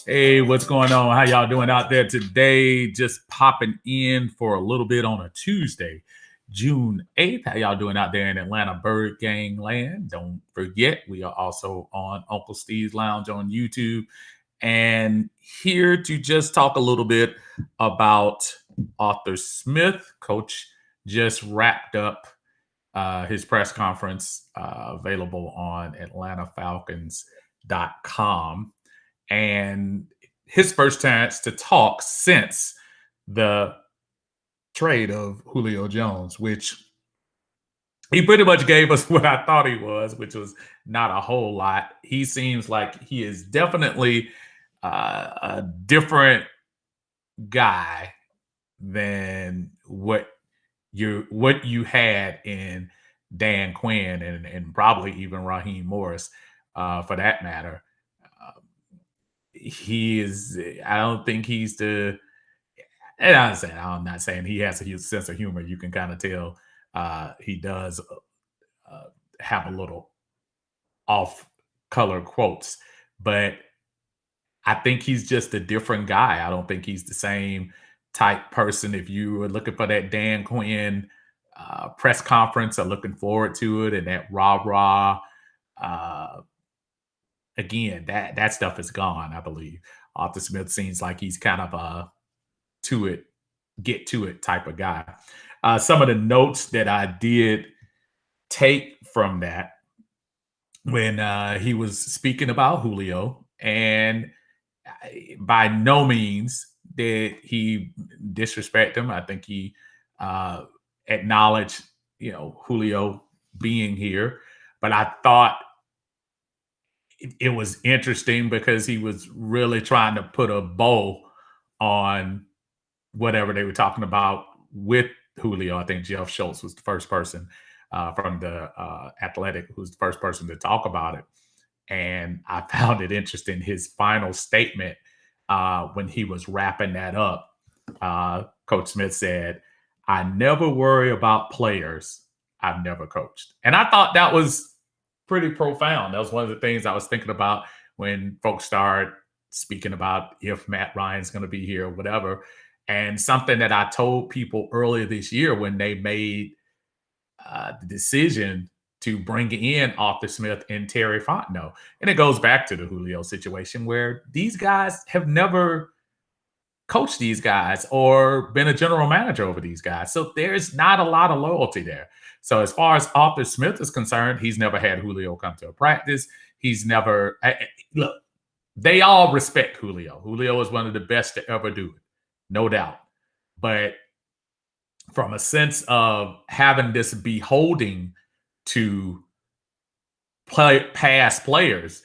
Hey, what's going on? How y'all doing out there today? Just popping in for a little bit on a Tuesday, June 8th. How y'all doing out there in Atlanta, Bird Gang Land? Don't forget, we are also on Uncle Steve's Lounge on YouTube and here to just talk a little bit about Arthur Smith. Coach just wrapped up his press conference available on AtlantaFalcons.com and his first chance to talk since the trade of Julio Jones, which he pretty much gave us what I thought he was, which was not a whole lot. He seems like he is definitely a different guy than what you had in Dan Quinn and probably even Raheem Morris, for that matter. Uh, he is. I don't think he's the. And I'm not saying he has a huge sense of humor. You can kind of tell he does uh, have a little off color quotes, but I think he's just a different guy. I don't think he's the same type person. If you were looking for that Dan Quinn press conference, or looking forward to it, and that rah rah, uh, again, that stuff is gone. I believe Arthur Smith seems like he's kind of a to it, get to it type of guy. Some of the notes that I did take from that when he was speaking about Julio, and by no means did he disrespect him. I think he uh, acknowledged, Julio being here, but I thought it was interesting because he was really trying to put a bow on whatever they were talking about with Julio. I think Jeff Schultz was the first person from the Athletic who was the first person to talk about it. And I found it interesting his final statement when he was wrapping that up. Coach Smith said, "I never worry about players I've never coached," and I thought that was pretty profound. That was one of the things I was thinking about when folks start speaking about if Matt Ryan's going to be here or whatever. And something that I told people earlier this year when they made the decision to bring in Arthur Smith and Terry Fontenot. And it goes back to the Julio situation where these guys have never coached these guys or been a general manager over these guys. So there's not a lot of loyalty there. So as far as Arthur Smith is concerned, he's never had Julio come to a practice. He's never look, they all respect Julio. Julio is one of the best to ever do it, no doubt. But from a sense of having this beholding to past players,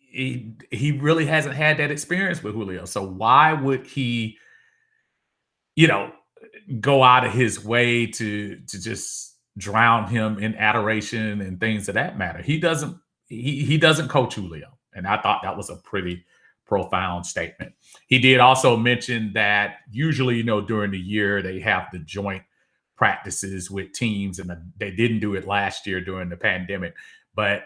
he really hasn't had that experience with Julio. So why would he, you know, go out of his way to just drown him in adoration and things of that matter? He doesn't coach Julio, and I thought that was a pretty profound statement. He did also mention that usually, during the year they have the joint practices with teams, and they didn't do it last year during the pandemic. But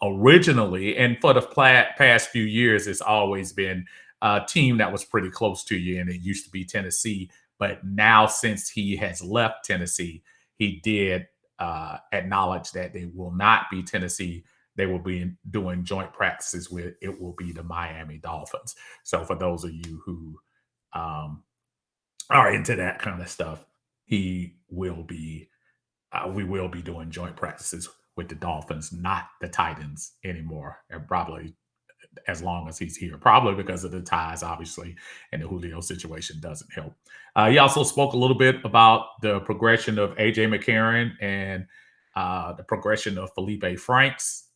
originally, and for the past few years, it's always been a team that was pretty close to you, and it used to be Tennessee. But now, since he has left Tennessee, he did acknowledge that they will not be Tennessee. They will be doing joint practices with, it will be the Miami Dolphins. So for those of you who are into that kind of stuff, he will be we will be doing joint practices with the Dolphins, not the Titans anymore, and probably as long as he's here, probably because of the ties, obviously, and the Julio situation doesn't help. He also spoke a little bit about the progression of AJ McCarron and the progression of Felipe Franks.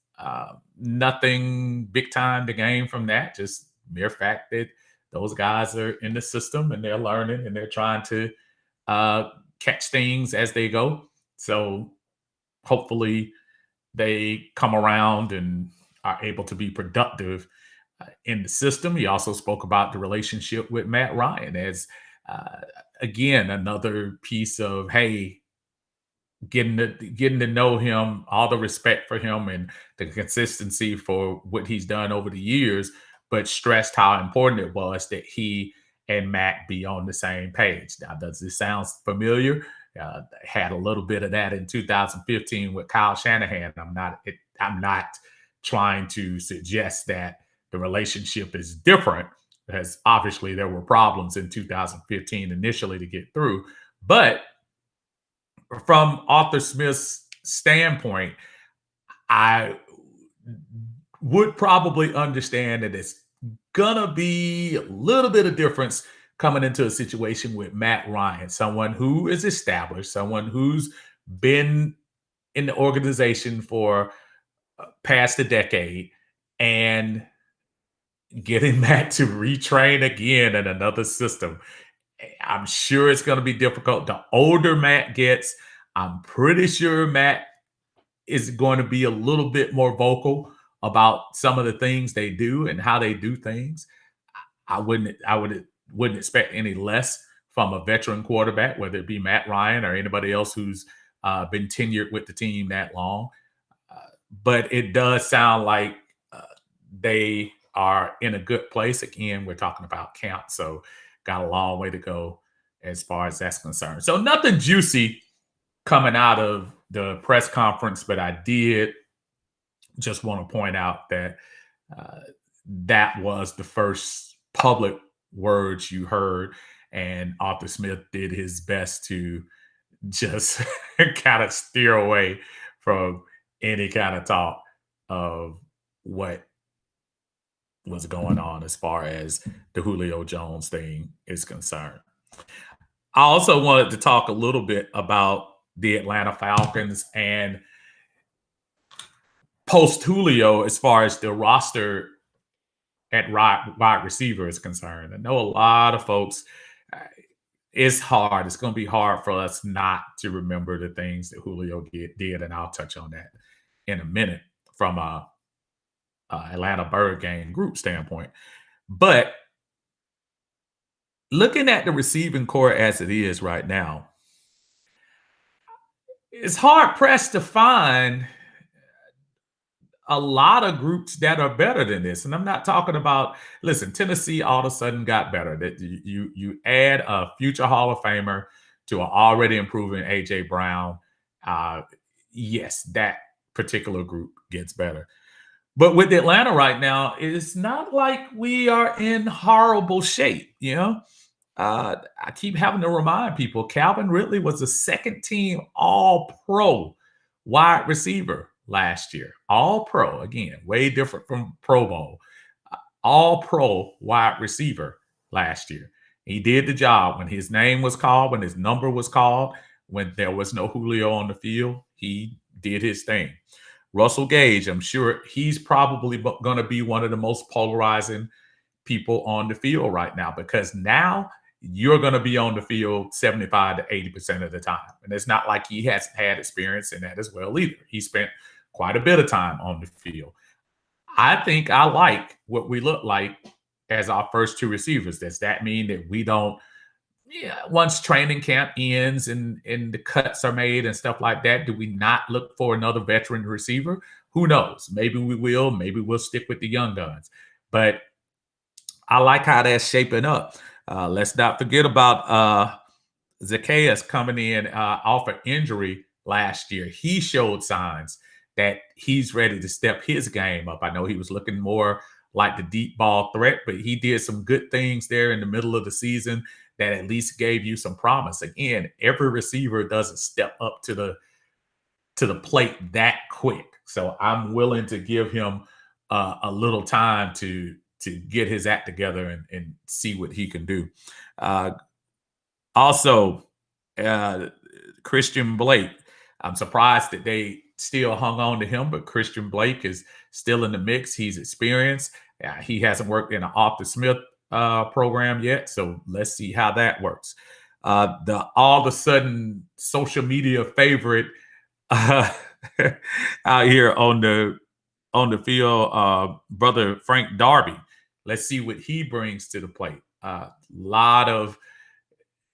Nothing big time to gain from that, just mere fact that those guys are in the system and they're learning and they're trying to catch things as they go. So hopefully they come around and are able to be productive in the system. He also spoke about the relationship with Matt Ryan as, uh, again, another piece of, hey, getting to know him, all the respect for him and the consistency for what he's done over the years. but stressed how important it was that he and Matt be on the same page. Now, does this sound familiar? Had a little bit of that in 2015 with Kyle Shanahan. I'm not trying to suggest that the relationship is different, as obviously there were problems in 2015 initially to get through. But from Arthur Smith's standpoint, I would probably understand that it's gonna be a little bit of difference coming into a situation with Matt Ryan, someone who is established, someone who's been in the organization for past a decade, and getting Matt to retrain again in another system. I'm sure it's going to be difficult. The older Matt gets, I'm pretty sure Matt is going to be a little bit more vocal about some of the things they do and how they do things. I wouldn't expect any less from a veteran quarterback, whether it be Matt Ryan or anybody else who's been tenured with the team that long. Uh, but it does sound like uh, they are in a good place. Again, we're talking about camp, so got a long way to go as far as that's concerned. So nothing juicy coming out of the press conference, but I did just want to point out that uh, that was the first public words you heard, and Arthur Smith did his best to just kind of steer away from any kind of talk of what was going on as far as the Julio Jones thing is concerned. I also wanted to talk a little bit about the Atlanta Falcons and post Julio as far as the roster at wide receiver is concerned. I know a lot of folks, uh, it's hard. It's going to be hard for us not to remember the things that Julio did, and I'll touch on that in a minute from a Atlanta Bird game group standpoint. But looking at the receiving core as it is right now, it's hard pressed to find a lot of groups that are better than this. And I'm not talking about, listen, Tennessee all of a sudden got better. That you add a future Hall of Famer to an already improving AJ Brown. Uh, yes, that particular group gets better. But with Atlanta right now, it's not like we are in horrible shape, you know? I keep having to remind people Calvin Ridley was a second team all pro wide receiver last year. All pro, again, way different from Pro Bowl. All pro wide receiver last year. He did the job when his name was called, when his number was called, when there was no Julio on the field. He did his thing. Russell Gage, I'm sure he's probably going to be one of the most polarizing people on the field right now, because now you're going to be on the field 75 to 80% of the time. And it's not like he hasn't had experience in that as well either. He spent quite a bit of time on the field. I think I like what we look like as our first two receivers. Does that mean that we don't, yeah, once training camp ends and the cuts are made and stuff like that, do we not look for another veteran receiver? Who knows? Maybe we will. Maybe we'll stick with the young guns. But I like how that's shaping up. Let's not forget about Zacchaeus coming in off an injury last year. He showed signs that he's ready to step his game up. I know he was looking more like the deep ball threat, but he did some good things there in the middle of the season that at least gave you some promise. Again, every receiver doesn't step up to the plate that quick. So I'm willing to give him a little time to get his act together and see what he can do. Uh, Also, uh, Christian Blake. I'm surprised that they still hung on to him, but Christian Blake is still in the mix. He's experienced. He hasn't worked in an Arthur Smith program yet, so let's see how that works. The all of a sudden social media favorite uh, out here on the field, brother Frank Darby. Let's see what he brings to the plate. A lot of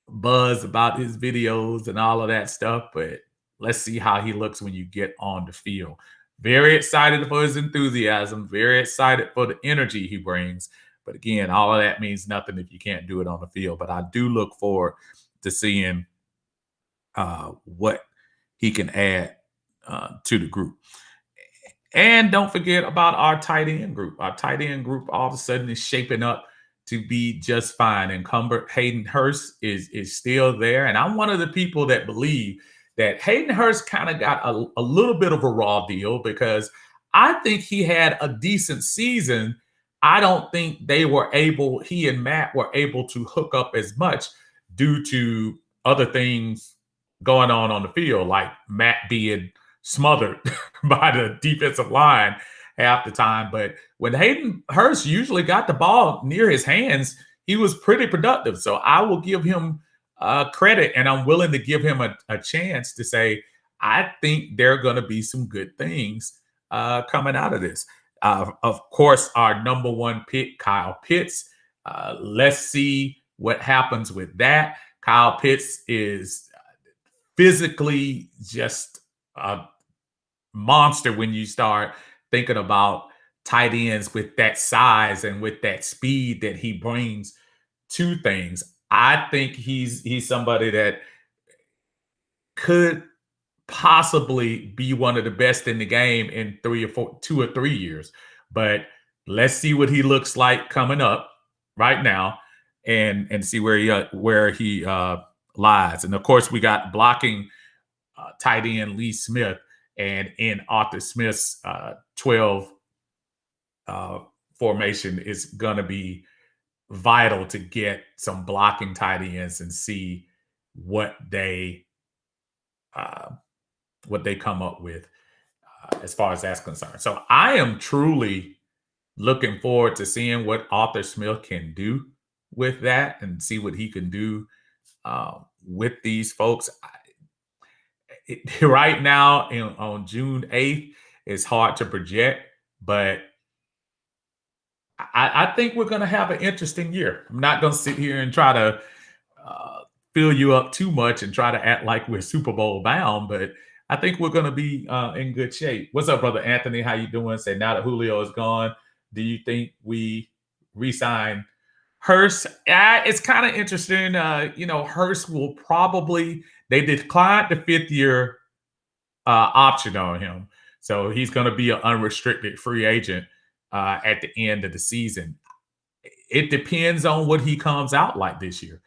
buzz about his videos and all of that stuff, but let's see how he looks when you get on the field. Very excited for his enthusiasm, very excited for the energy he brings. But again, all of that means nothing if you can't do it on the field. But I do look forward to seeing what he can add to the group. And don't forget about our tight end group. Our tight end group all of a sudden is shaping up to be just fine. And Hayden Hurst is still there. And I'm one of the people that believe that Hayden Hurst kind of got a little bit of a raw deal because I think he had a decent season. I don't think he and Matt were able to hook up as much due to other things going on the field, like Matt being smothered by the defensive line half the time. But when Hayden Hurst usually got the ball near his hands, he was pretty productive. So I will give him credit, and I'm willing to give him a chance to say, I think there are going to be some good things coming out of this. Of course, our number one pick, Kyle Pitts. Let's see what happens with that. Kyle Pitts is physically just a monster when you start thinking about tight ends with that size and with that speed that he brings to things. I think he's somebody that could possibly be one of the best in the game in 2 or 3 years. But let's see what he looks like coming up right now, and see where he lies. And of course, we got blocking tight end Lee Smith, and in Arthur Smith's 12 formation is going to be vital to get some blocking tight ends and see what they come up with as far as that's concerned. So I am truly looking forward to seeing what Arthur Smith can do with that and see what he can do with these folks. Right now, on June 8th, it's hard to project, but I think we're going to have an interesting year. I'm not going to sit here and try to fill you up too much and try to act like we're Super Bowl bound, but I think we're going to be in good shape. What's up, brother Anthony? How you doing? Say, now that Julio is gone, do you think we re-sign Hurst? It's kind of interesting. Hurst will probably, they declined the 5th-year option on him. So he's going to be an unrestricted free agent at the end of the season. It depends on what he comes out like this year.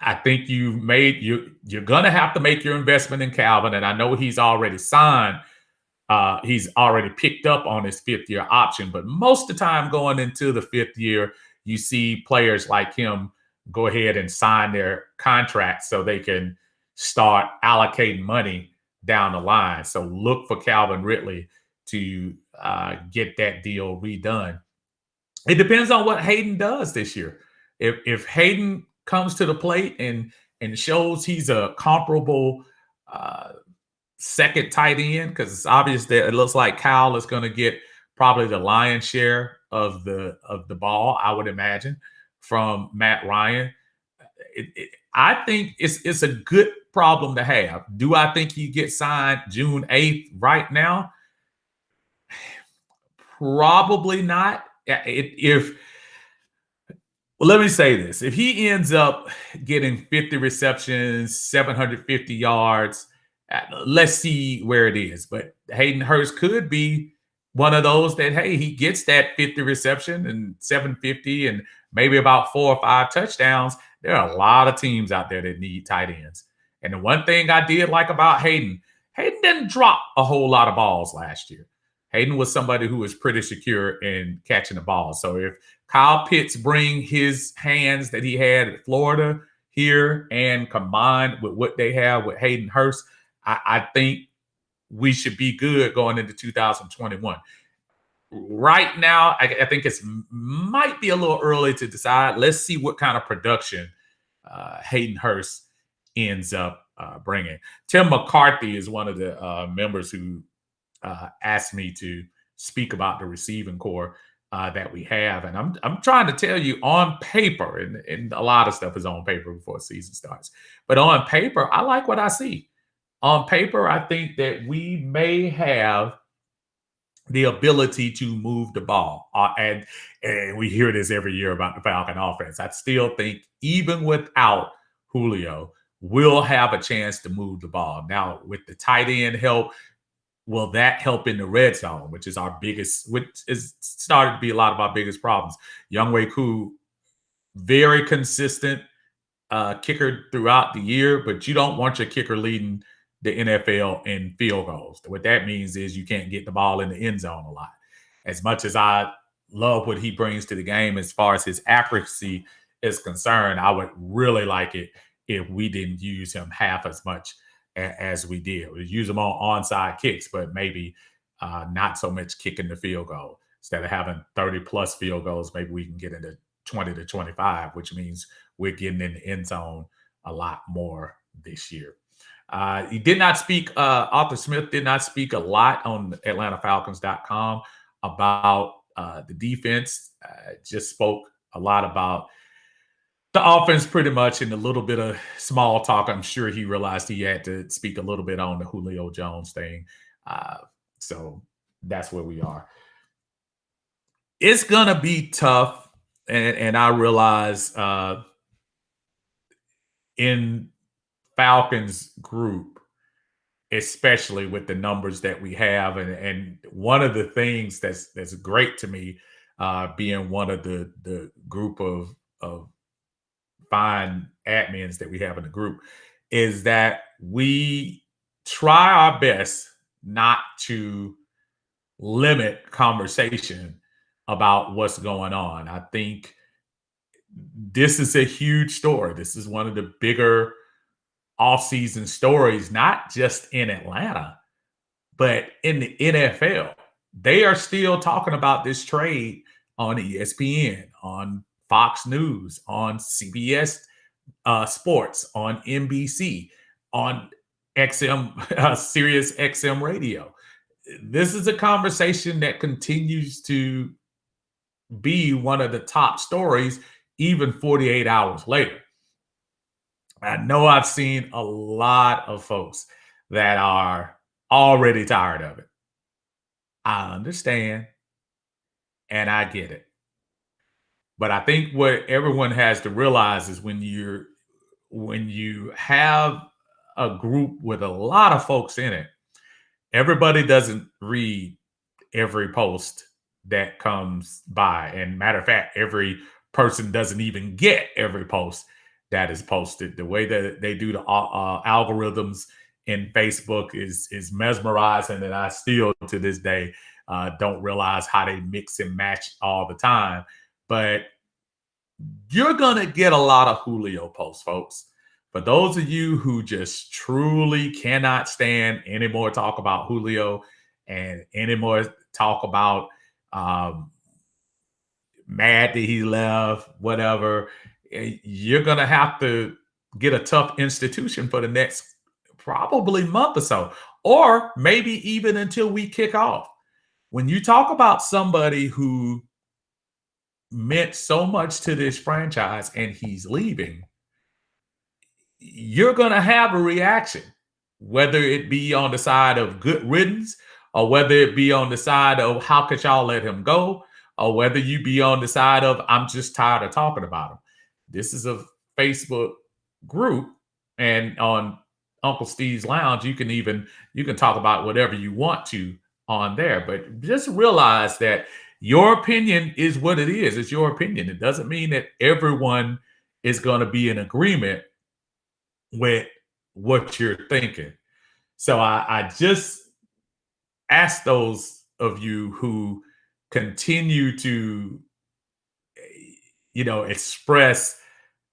I think you're going to have to make your investment in Calvin, and I know he's already signed. He's already picked up on his 5th-year option, but most of the time going into the 5th year, you see players like him go ahead and sign their contracts so they can start allocating money down the line. So look for Calvin Ridley to get that deal redone. It depends on what Hayden does this year. If Hayden comes to the plate and shows he's a comparable second tight end, because it's obvious that it looks like Kyle is going to get probably the lion's share of the ball, I would imagine, from Matt Ryan. I think it's a good problem to have. Do I think he gets signed June 8th right now? Probably not. Well, let me say this. If he ends up getting 50 receptions, 750 yards, let's see where it is. But Hayden Hurst could be one of those that, hey, he gets that 50 reception and 750 and maybe about 4 or 5 touchdowns. There are a lot of teams out there that need tight ends. And the one thing I did like about Hayden didn't drop a whole lot of balls last year. Hayden was somebody who was pretty secure in catching the ball. So if Kyle Pitts bring his hands that he had at Florida here and combined with what they have with Hayden Hurst, I think we should be good going into 2021. Right now, I think it might be a little early to decide. Let's see what kind of production Hayden Hurst ends up bringing. Tim McCarthy is one of the members who asked me to speak about the receiving core that we have. And I'm trying to tell you, on paper, and a lot of stuff is on paper before the season starts, but on paper, I like what I see. On paper, I think that we may have the ability to move the ball. And we hear this every year about the Falcon offense. I still think, even without Julio, we'll have a chance to move the ball. Now, with the tight end help, will that help in the red zone, which is our biggest, which is started to be a lot of our biggest problems? Younghoe Koo, very consistent kicker throughout the year, but you don't want your kicker leading the NFL in field goals. What that means is you can't get the ball in the end zone a lot. As much as I love what he brings to the game as far as his accuracy is concerned, I would really like it if we didn't use him half as much as we did. We use him on onside kicks, but maybe not so much kicking the field goal. Instead of having 30 plus field goals, maybe we can get into 20 to 25, which means we're getting in the end zone a lot more this year. He did not speak, Arthur Smith did not speak a lot on AtlantaFalcons.com about the defense. Just spoke a lot about the offense pretty much, and a little bit of small talk. I'm sure he realized he had to speak a little bit on the Julio Jones thing. So that's where we are. It's going to be tough. And I realize in Falcons group, especially with the numbers that we have, and one of the things that's great to me, being one of the group of fine admins that we have in the group, is that we try our best not to limit conversation about what's going on. I think this is a huge story. This is one of the bigger off-season stories, not just in Atlanta, but in the NFL. They are still talking about this trade on ESPN, on Fox News, on CBS Sports, on NBC, on XM, Sirius XM Radio. This is a conversation that continues to be one of the top stories, even 48 hours later. I know I've seen a lot of folks that are already tired of it. I understand and I get it. But I think what everyone has to realize is when you have a group with a lot of folks in it, everybody doesn't read every post that comes by. And matter of fact, every person doesn't even get every post that is posted. The way that they do the algorithms in Facebook is mesmerizing, and I still to this day don't realize how they mix and match all the time. But you're gonna get a lot of Julio posts, folks. For those of you who just truly cannot stand any more talk about Julio and any more talk about mad that he left, whatever, you're gonna have to get a tough institution for the next probably month or so, or maybe even until we kick off. When you talk about somebody who meant so much to this franchise and he's leaving, you're going to have a reaction, whether it be on the side of good riddance or whether it be on the side of how could y'all let him go, or whether you be on the side of I'm just tired of talking about him. This is a Facebook group, and on Uncle Steve's Lounge, you can talk about whatever you want to on there, but just realize that your opinion is what it is. It's your opinion. It doesn't mean that everyone is going to be in agreement with what you're thinking. So I just ask those of you who continue to, express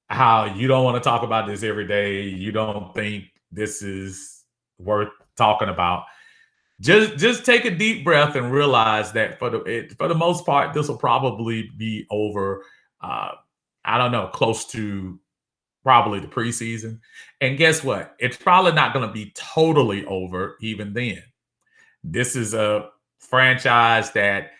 how you don't want to talk about this every day. You don't think this is worth talking about. Just take a deep breath and realize that for the most part, this will probably be over. I don't know, close to probably the preseason. And guess what? It's probably not going to be totally over even then. This is a franchise that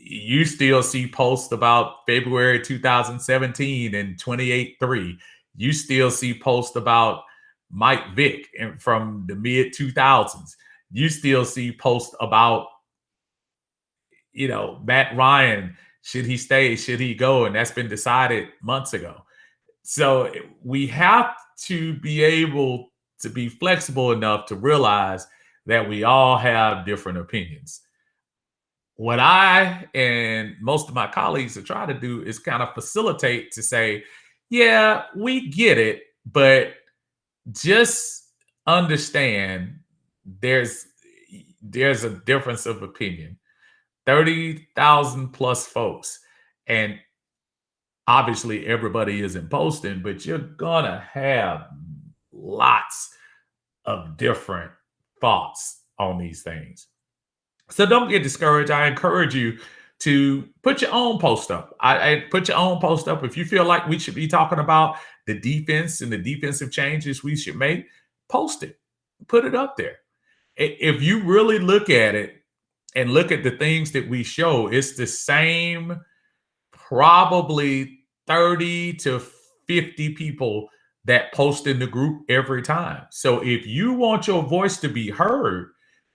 you still see posts about February 2017 and 28-3. You still see posts about Mike Vick from the mid 2000s. You still see posts about Matt Ryan, should he stay? Should he go? And that's been decided months ago. So we have to be able to be flexible enough to realize that we all have different opinions. What I and most of my colleagues are trying to do is kind of facilitate to say, yeah, we get it, but just understand there's there's a difference of opinion. 30,000 plus folks. And obviously everybody isn't posting, but you're gonna have lots of different thoughts on these things. So don't get discouraged. I encourage you to put your own post up. I put your own post up. If you feel like we should be talking about the defense and the defensive changes we should make, post it, put it up there. If you really look at it and look at the things that we show, it's the same probably 30 to 50 people that post in the group every time. So if you want your voice to be heard,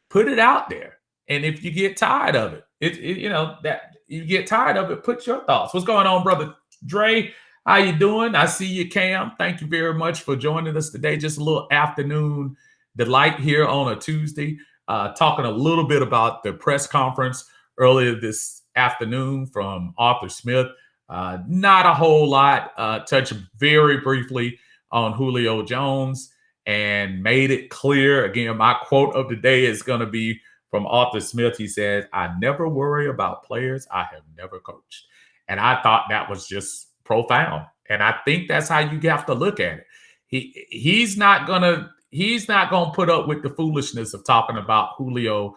put it out there. And if you get tired of that you get tired of it, put your thoughts. What's going on, brother Dre? How you doing? I see you, Cam. Thank you very much for joining us today. Just a little afternoon delight here on a Tuesday, talking a little bit about the press conference earlier this afternoon from Arthur Smith. Not a whole lot. Touched very briefly on Julio Jones and made it clear. Again, my quote of the day is going to be from Arthur Smith. He says, "I never worry about players I have never coached." And I thought that was just profound. And I think that's how you have to look at it. He's not gonna put up with the foolishness of talking about Julio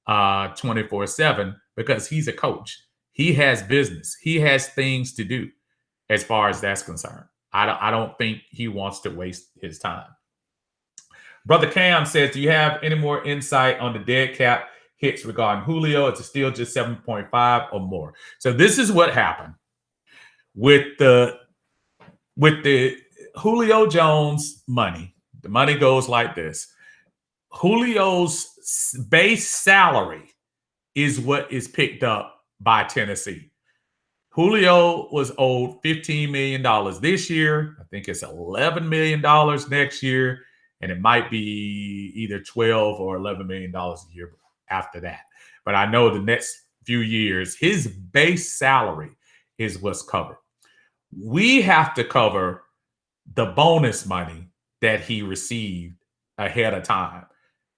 24/7 because he's a coach. He has business. He has things to do as far as that's concerned. I don't think he wants to waste his time. Brother Cam says, do you have any more insight on the dead cap hits regarding Julio? It's still just 7.5 or more. So this is what happened with the Julio Jones money. The money goes like this. Julio's base salary is what is picked up by Tennessee. Julio was owed $15 million this year. I think it's $11 million next year. And it might be either $12 or $11 million a year after that. But I know the next few years, his base salary is what's covered. We have to cover the bonus money that he received ahead of time.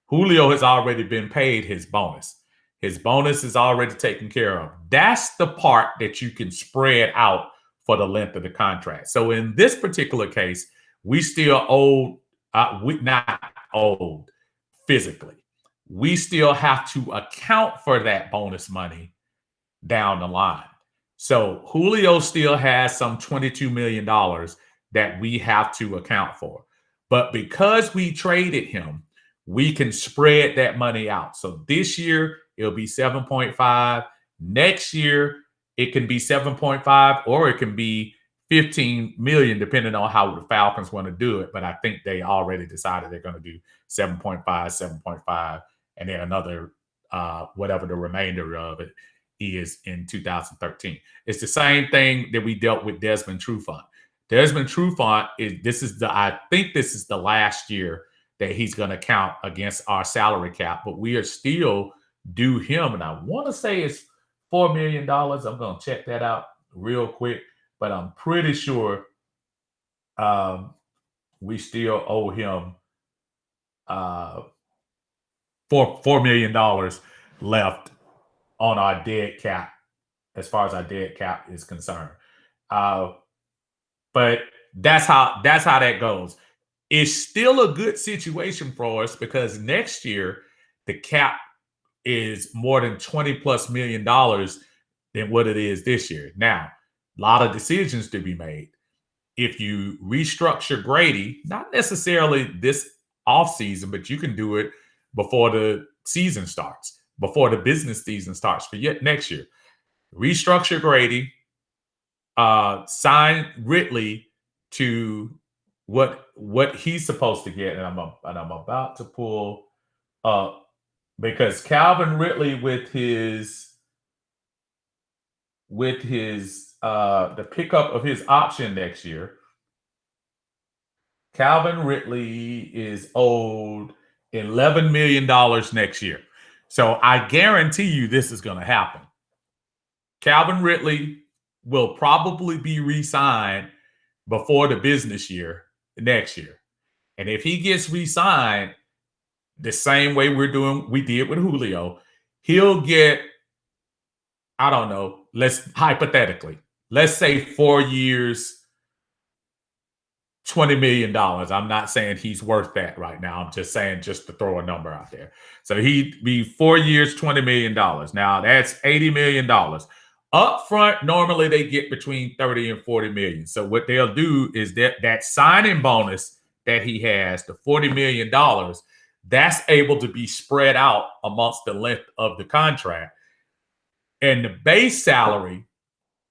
Julio has already been paid his bonus. His bonus is already taken care of. That's the part that you can spread out for the length of the contract. So in this particular case, we still owe, not owed physically. We still have to account for that bonus money down the line. So Julio still has some $22 million that we have to account for. But because we traded him, we can spread that money out. So this year, it'll be 7.5. Next year, it can be 7.5 or it can be 15 million, depending on how the Falcons want to do it. But I think they already decided they're going to do 7.5, 7.5, and then another, whatever the remainder of it is in 2013. It's the same thing that we dealt with Desmond Trufant. Desmond Trufant I think this is the last year that he's going to count against our salary cap, but we are still due him. And I want to say it's $4 million. I'm going to check that out real quick, but I'm pretty sure we still owe him $4 million left on our dead cap, as far as our dead cap is concerned. But that's how that goes. It's still a good situation for us because next year the cap is more than $20+ million than what it is this year. Now, a lot of decisions to be made. If you restructure Grady, not necessarily this offseason, but you can do it before the season starts, before the business season starts for next year. Restructure Grady, sign Ridley to what he's supposed to get, and I'm about to pull up because Calvin Ridley with his with his the pickup of his option next year, Calvin Ridley is owed $11 million next year. So I guarantee you this is going to happen. Calvin Ridley will probably be re-signed before the business year next year. And if he gets re-signed the same way we did with Julio, he'll get, I don't know, let's hypothetically, let's say 4 years, $20 million. I'm not saying he's worth that right now. I'm just saying just to throw a number out there. So he'd be 4 years, $20 million. Now that's $80 million. Up front, normally they get between 30 and 40 million. So what they'll do is that signing bonus that he has, the $40 million, that's able to be spread out amongst the length of the contract. And the base salary,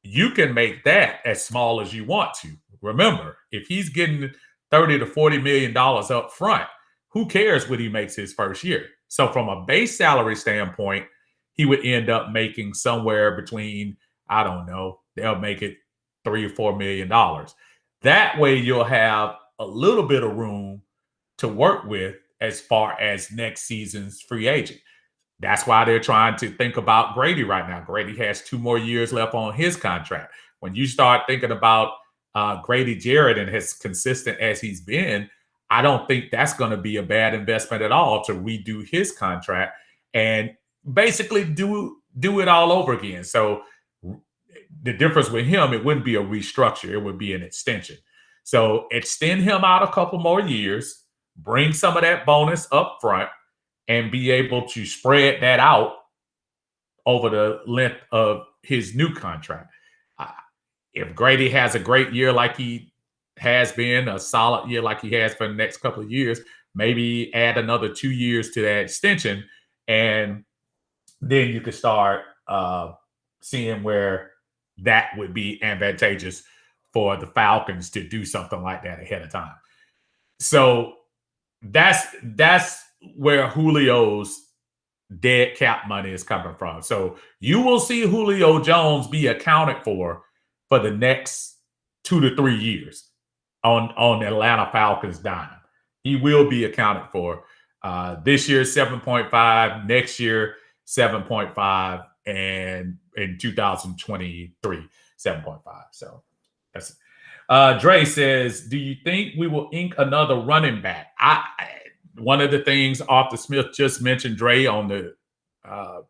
you can make that as small as you want to. Remember, if he's getting 30 to 40 million dollars up front, who cares what he makes his first year? So from a base salary standpoint, he would end up making somewhere between, I don't know, they'll make it $3 or $4 million. That way you'll have a little bit of room to work with as far as next season's free agent. That's why they're trying to think about Grady right now. Grady has 2 more years left on his contract. When you start thinking about Grady Jarrett and as consistent as he's been, I don't think that's going to be a bad investment at all to redo his contract and basically do it all over again. So the difference with him, it wouldn't be a restructure. It would be an extension. So extend him out a couple more years, bring some of that bonus up front, and be able to spread that out over the length of his new contract. If Grady has a great year like he has been, a solid year like he has for the next couple of years, maybe add another 2 years to that extension, and then you could start seeing where that would be advantageous for the Falcons to do something like that ahead of time. So that's where Julio's dead cap money is coming from. So you will see Julio Jones be accounted for the next 2 to 3 years on the Atlanta Falcons dime. He will be accounted for. This year 7.5, next year 7.5, and in 2023 7.5. So that's Dre says, do you think we will ink another running back? One of the things Arthur Smith just mentioned, Dre, on the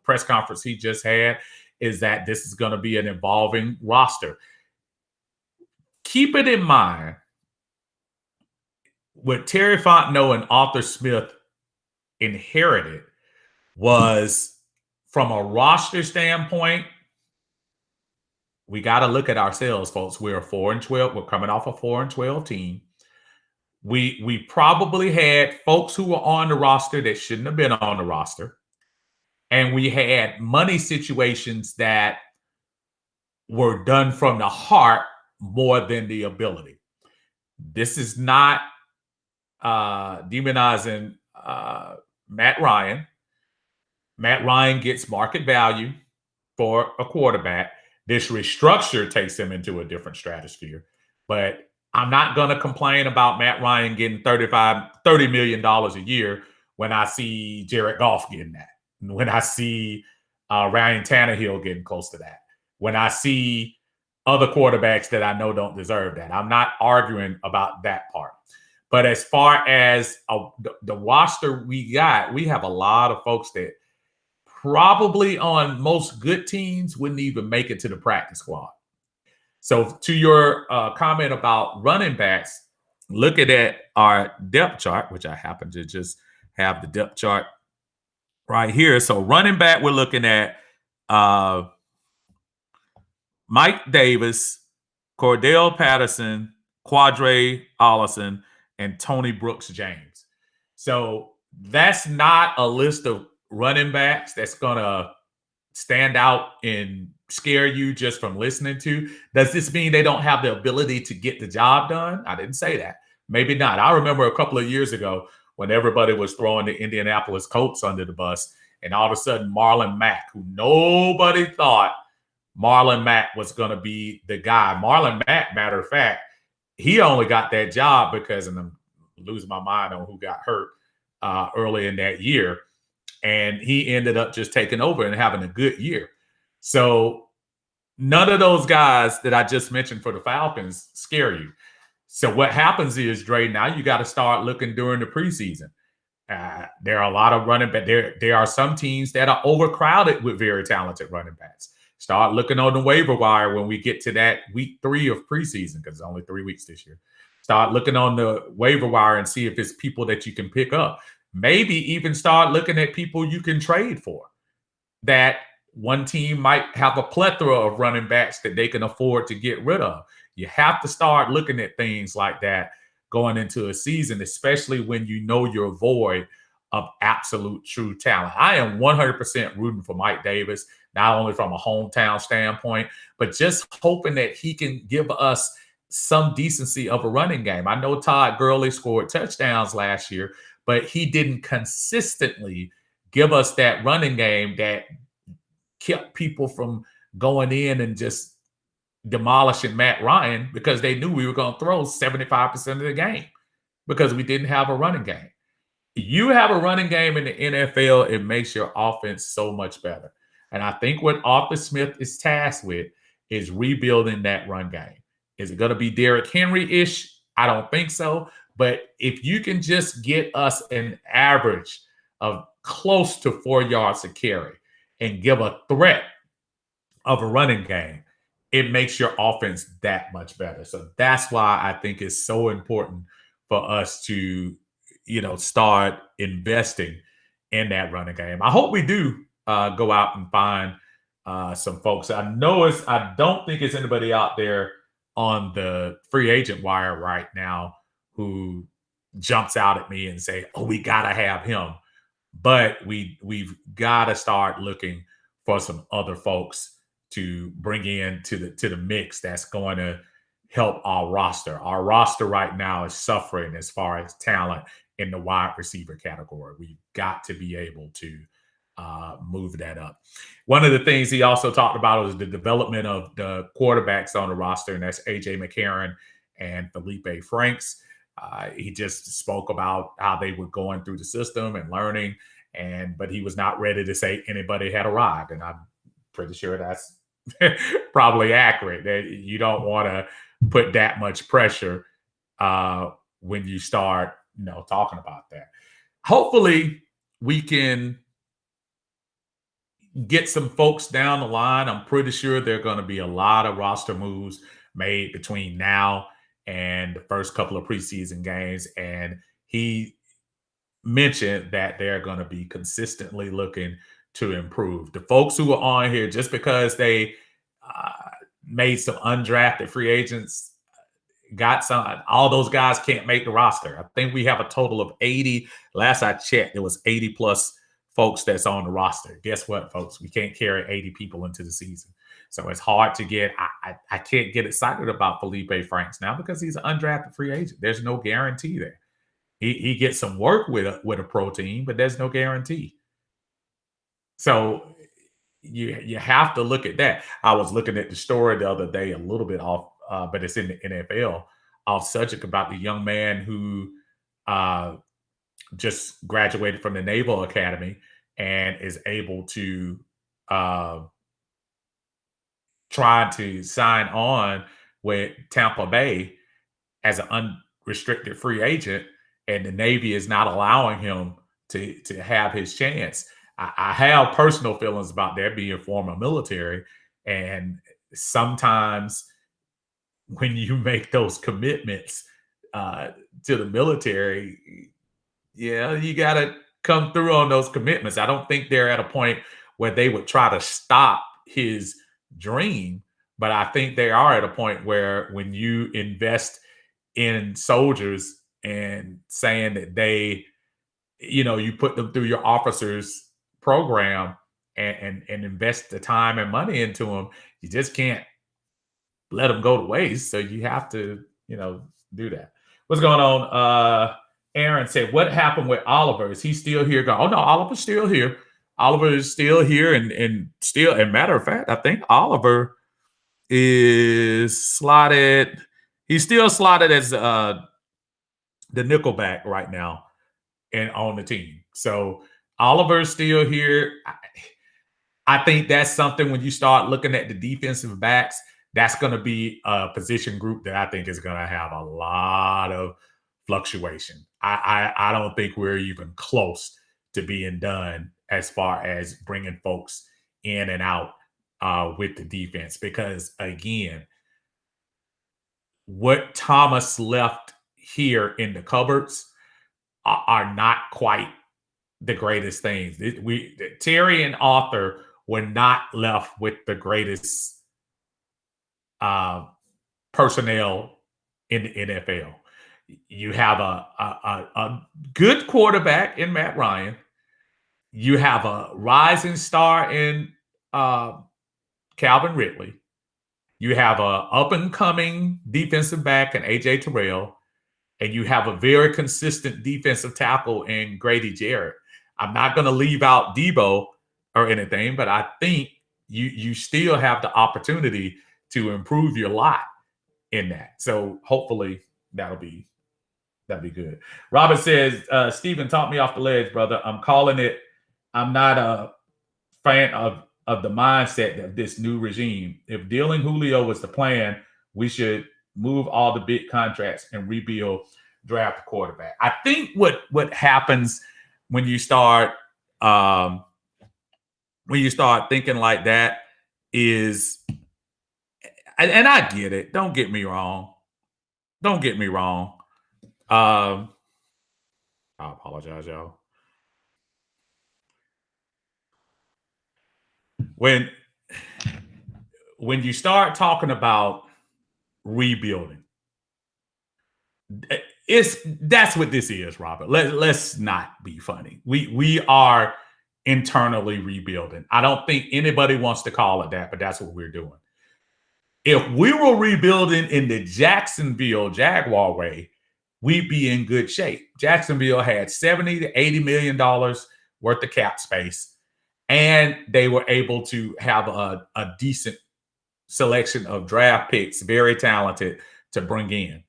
press conference he just had, is that this is going to be an evolving roster. Keep it in mind, what Terry Fontenot and Arthur Smith inherited was, from a roster standpoint, we got to look at ourselves, folks. We're a 4-12. We're coming off a 4-12 team. We probably had folks who were on the roster that shouldn't have been on the roster. And we had money situations that were done from the heart more than the ability. This is not demonizing Matt Ryan. Matt Ryan gets market value for a quarterback. This restructure takes him into a different stratosphere. But I'm not going to complain about Matt Ryan getting $30 million a year when I see Jared Goff getting that. When I see Ryan Tannehill getting close to that. When I see other quarterbacks that I know don't deserve that. I'm not arguing about that part. But as far as the roster we got, we have a lot of folks that probably on most good teams wouldn't even make it to the practice squad. So to your comment about running backs, looking at our depth chart, which I happen to just have the depth chart right here. So running back, we're looking at Mike Davis, Cordell Patterson, Quadre Allison, and Tony Brooks James. So that's not a list of running backs that's going to stand out and scare you just from listening to. Does this mean they don't have the ability to get the job done? I didn't say that. Maybe not. I remember a couple of years ago when everybody was throwing the Indianapolis Colts under the bus, and all of a sudden Marlon Mack, who nobody thought Marlon Mack was going to be the guy. Marlon Mack, matter of fact, he only got that job because, and I'm losing my mind on who got hurt early in that year, and he ended up just taking over and having a good year. So none of those guys that I just mentioned for the Falcons scare you. So what happens is, Dre, now you got to start looking during the preseason. There are a lot of running back. There are some teams that are overcrowded with very talented running backs. Start looking on the waiver wire when we get to that week 3 of preseason, because it's only 3 weeks this year. Start looking on the waiver wire and see if it's people that you can pick up. Maybe even start looking at people you can trade for. That one team might have a plethora of running backs that they can afford to get rid of. You have to start looking at things like that going into a season, especially when you know you're void of absolute true talent. I am 100% rooting for Mike Davis, not only from a hometown standpoint, but just hoping that he can give us some decency of a running game. I know Todd Gurley scored touchdowns last year, but he didn't consistently give us that running game that kept people from going in and just demolishing Matt Ryan, because they knew we were going to throw 75% of the game because we didn't have a running game. You have a running game in the NFL, it makes your offense so much better. And I think what Arthur Smith is tasked with is rebuilding that run game. Is it going to be Derrick Henry-ish? I don't think so. But if you can just get us an average of close to 4 yards a carry and give a threat of a running game, it makes your offense that much better. So that's why I think it's so important for us to, start investing in that running game. I hope we do go out and find some folks. I don't think it's anybody out there on the free agent wire right now who jumps out at me and say, "Oh, we gotta have him." But we've got to start looking for some other folks to bring in to the mix that's going to help our roster. Our roster right now is suffering as far as talent in the wide receiver category. We've got to be able to move that up. One of the things he also talked about was the development of the quarterbacks on the roster, and that's AJ McCarron and Felipe Franks. He just spoke about how they were going through the system and learning, but he was not ready to say anybody had arrived. And I'm pretty sure that's probably accurate. That you don't want to put that much pressure when you start, talking about that. Hopefully, we can get some folks down the line. I'm pretty sure there are going to be a lot of roster moves made between now and the first couple of preseason games. And he mentioned that they're going to be consistently looking to improve. The folks who are on here, just because they made some undrafted free agents, got some, all those guys can't make the roster. I think we have a total of 80. Last I checked, there was 80 plus folks that's on the roster. Guess what, folks? We can't carry 80 people into the season. So it's hard to get, I can't get excited about Felipe Franks now because he's an undrafted free agent. There's no guarantee there. He gets some work with a pro team, but there's no guarantee. So you have to look at that. I was looking at the story the other day, a little bit off, but it's in the NFL, off subject, about the young man who just graduated from the Naval Academy and is able to try to sign on with Tampa Bay as an unrestricted free agent, and the Navy is not allowing him to have his chance. I have personal feelings about that, being former military, and sometimes when you make those commitments to the military, you got to come through on those commitments. I don't think they're at a point where they would try to stop his dream, but I think they are at a point where when you invest in soldiers and saying that they, you put them through your officers program and invest the time and money into them, you just can't let them go to waste. So you have to, do that. What's going on? Aaron said, "What happened with Oliver? Is he still here?" Oh no, Oliver's still here. Oliver is still here, and still, and matter of fact, I think Oliver is slotted. He's still slotted as the nickelback right now and on the team. So Oliver's still here. I think that's something when you start looking at the defensive backs, that's going to be a position group that I think is going to have a lot of fluctuation. I don't think we're even close to being done as far as bringing folks in and out with the defense because again, what Thomas left here in the cupboards are not quite the greatest things. Terry and Arthur were not left with the greatest uh, personnel in the NFL. You have a good quarterback in Matt Ryan. You have a rising star in uh, Calvin Ridley. You have a up and coming defensive back in AJ Terrell, and you have a very consistent defensive tackle in Grady Jarrett. I'm not going to leave out Debo or anything, but I think you still have the opportunity to improve your lot in that. So hopefully that'll be good. Robert says, Steven taught me off the ledge, brother. I'm calling it. I'm not a fan of the mindset of this new regime. If dealing Julio was the plan, we should move all the big contracts and rebuild, draft a quarterback. I think what happens when you start thinking like that is, and I get it. Don't get me wrong. Don't get me wrong. I apologize, y'all. When you start talking about rebuilding, that's what this is, Robert. Let's not be funny. We are internally rebuilding. I don't think anybody wants to call it that, but that's what we're doing. If we were rebuilding in the Jacksonville Jaguar way, we'd be in good shape. Jacksonville had 70 to 80 million dollars worth of cap space, and they were able to have a decent selection of draft picks, very talented, to bring in.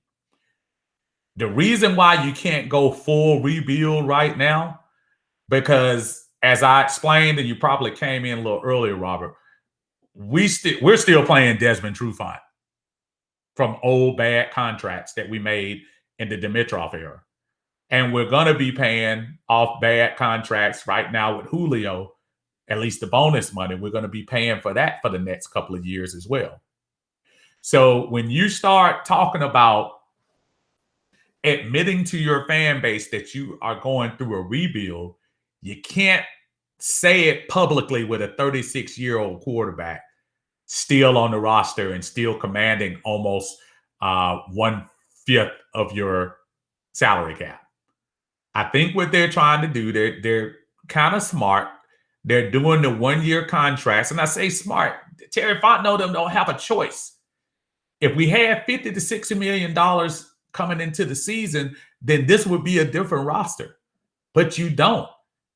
The reason why you can't go full rebuild right now, because as I explained, and you probably came in a little earlier, Robert, we're still playing Desmond Trufant from old bad contracts that we made in the Dimitrov era. And we're going to be paying off bad contracts right now with Julio, at least the bonus money. We're going to be paying for that for the next couple of years as well. So when you start talking about admitting to your fan base that you are going through a rebuild, you can't say it publicly with a 36-year-old quarterback still on the roster and still commanding almost 1/5 of your salary cap. I think what they're trying to do, they're kind of smart. They're doing the 1-year contracts. And I say smart. Terry Fontenot them don't have a choice. If we had $50 to $60 million coming into the season, then this would be a different roster. But you don't.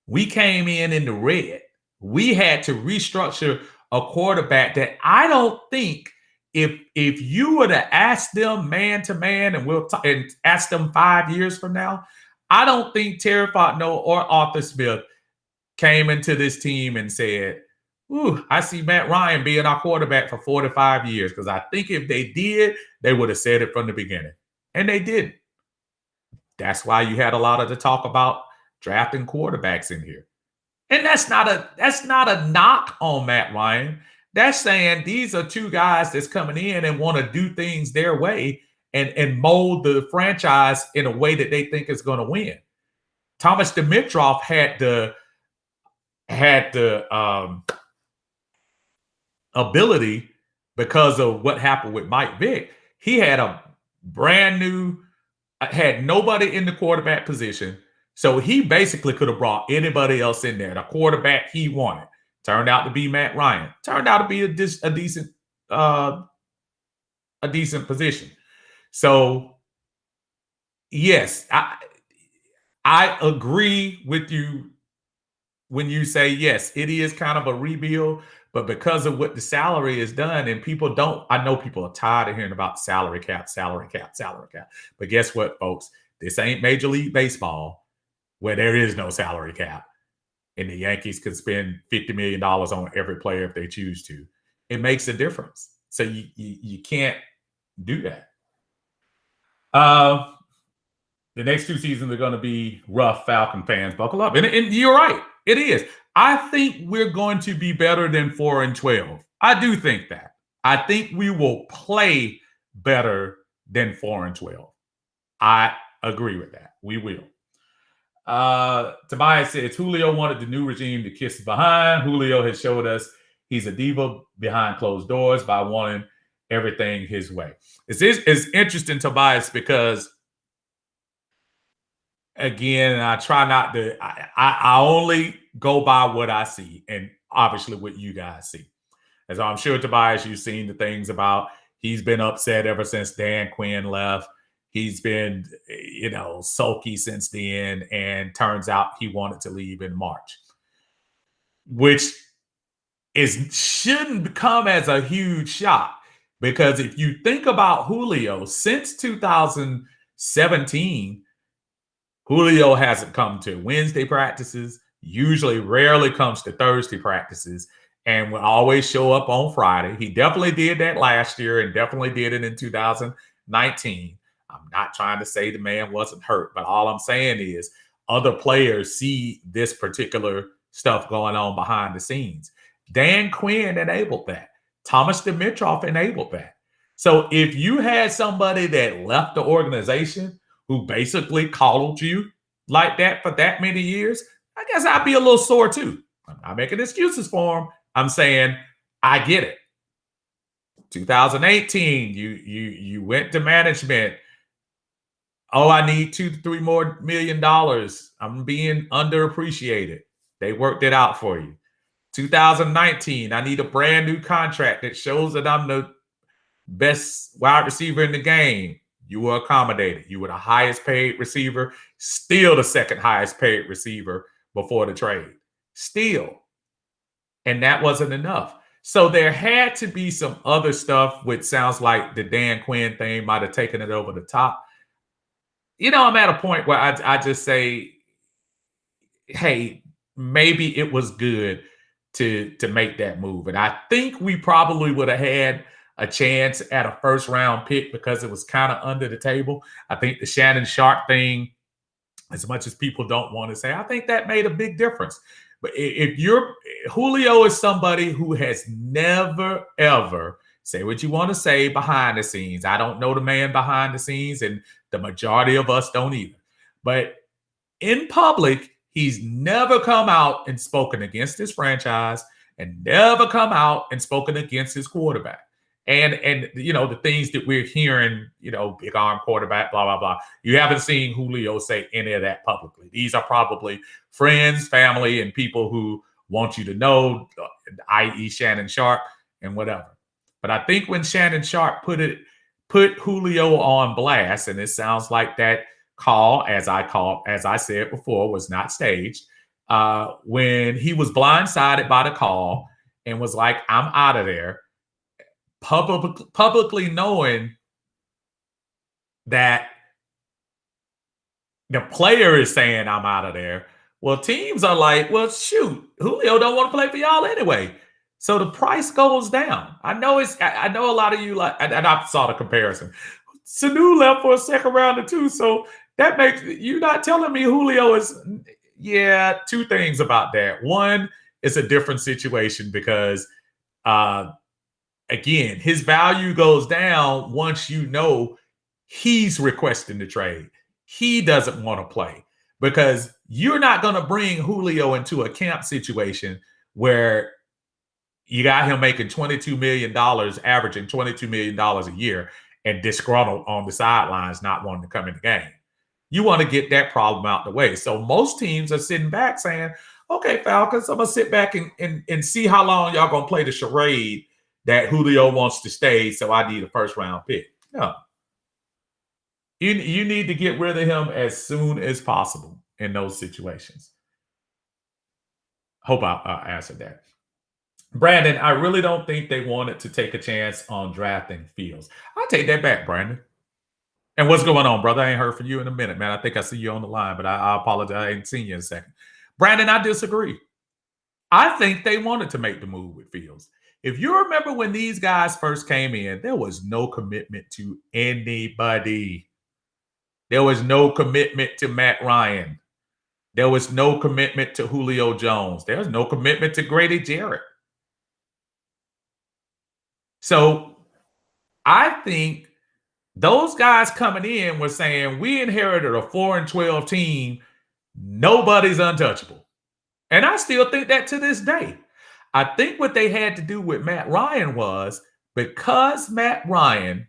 We came in the red. We had to restructure a quarterback that I don't think, if you were to ask them man to man, and ask them 5 years from now, I don't think Terry Fontenot or Arthur Smith came into this team and said, "Ooh, I see Matt Ryan being our quarterback for 4 to 5 years." Because I think if they did, they would have said it from the beginning. And they didn't. That's why you had a lot of the talk about drafting quarterbacks in here. And that's not a knock on Matt Ryan. That's saying these are two guys that's coming in and want to do things their way and mold the franchise in a way that they think is going to win. Thomas Dimitrov had the ability, because of what happened with Mike Vick. He had a brand new, had nobody in the quarterback position. So he basically could have brought anybody else in there, the quarterback he wanted. Turned out to be Matt Ryan. Turned out to be a decent position. So yes, I agree with you when you say, yes, it is kind of a rebuild, but because of what the salary is done, and people don't, I know people are tired of hearing about salary cap, salary cap, salary cap. But guess what, folks? This ain't Major League Baseball where there is no salary cap. And the Yankees can spend $50 million on every player if they choose to. It makes a difference. So you can't do that. Uh, the next two seasons are going to be rough. Falcon fans, buckle up. And you're right, it is. I think we're going to be better than 4-12. I do think that. I think we will play better than 4-12. I agree with that. We will. Tobias says Julio wanted the new regime to kiss behind. Julio has showed us he's a diva behind closed doors by wanting everything his way. It's interesting, Tobias, because again, I try not to. I only go by what I see, and obviously what you guys see. As I'm sure, Tobias, you've seen the things about he's been upset ever since Dan Quinn left. He's been, sulky since then, and turns out he wanted to leave in March, which shouldn't come as a huge shock because if you think about Julio since 2017, Julio hasn't come to Wednesday practices, usually rarely comes to Thursday practices, and will always show up on Friday. He definitely did that last year and definitely did it in 2019. I'm not trying to say the man wasn't hurt, but all I'm saying is other players see this particular stuff going on behind the scenes. Dan Quinn enabled that. Thomas Dimitrov enabled that. So if you had somebody that left the organization who basically coddled you like that for that many years, I guess I'd be a little sore too. I'm not making excuses for him. I'm saying I get it. 2018, you went to management. Oh, I need $2 to $3 more million. I'm being underappreciated. They worked it out for you. 2019, I need a brand new contract that shows that I'm the best wide receiver in the game. You were accommodated. You were the highest paid receiver, still the second highest paid receiver before the trade. Still. And that wasn't enough. So there had to be some other stuff, which sounds like the Dan Quinn thing might have taken it over the top. I'm at a point where I just say, hey, maybe it was good to make that move. And I think we probably would have had a chance at a first round pick because it was kind of under the table. I think the Shannon Sharp thing, as much as people don't want to say, I think that made a big difference. But if Julio is somebody who has never, ever, say what you want to say behind the scenes. I don't know the man behind the scenes, and the majority of us don't either. But in public, he's never come out and spoken against his franchise and never come out and spoken against his quarterback. And the things that we're hearing, big arm quarterback, blah, blah, blah. You haven't seen Julio say any of that publicly. These are probably friends, family, and people who want you to know, i.e. Shannon Sharp and whatever. But I think when Shannon Sharp put Julio on blast, and it sounds like that call, as I said before, was not staged. When he was blindsided by the call and was like, I'm out of there, publicly knowing that the player is saying I'm out of there. Well, teams are like, well, shoot, Julio don't want to play for y'all anyway. So the price goes down. I know a lot of you like, and I saw the comparison. Sanu left for a second round or two. So that makes you not telling me Julio is, two things about that. One, it's a different situation because again, his value goes down once he's requesting the trade. He doesn't want to play because you're not going to bring Julio into a camp situation where you got him making $22 million, averaging $22 million a year, and disgruntled on the sidelines, not wanting to come in the game. You want to get that problem out the way. So most teams are sitting back saying, okay, Falcons, I'm going to sit back and see how long y'all going to play the charade that Julio wants to stay, so I need a first-round pick. No. You need to get rid of him as soon as possible in those situations. Hope I answered that. Brandon, I really don't think they wanted to take a chance on drafting Fields. I'll take that back, Brandon. And what's going on, brother? I ain't heard from you in a minute, man. I think I see you on the line, but I apologize. I ain't seen you in a second. Brandon, I disagree. I think they wanted to make the move with Fields. If you remember when these guys first came in, there was no commitment to anybody. There was no commitment to Matt Ryan. There was no commitment to Julio Jones. There was no commitment to Grady Jarrett. So I think those guys coming in were saying, we inherited a 4-12 team. Nobody's untouchable. And I still think that to this day. I think what they had to do with Matt Ryan was because Matt Ryan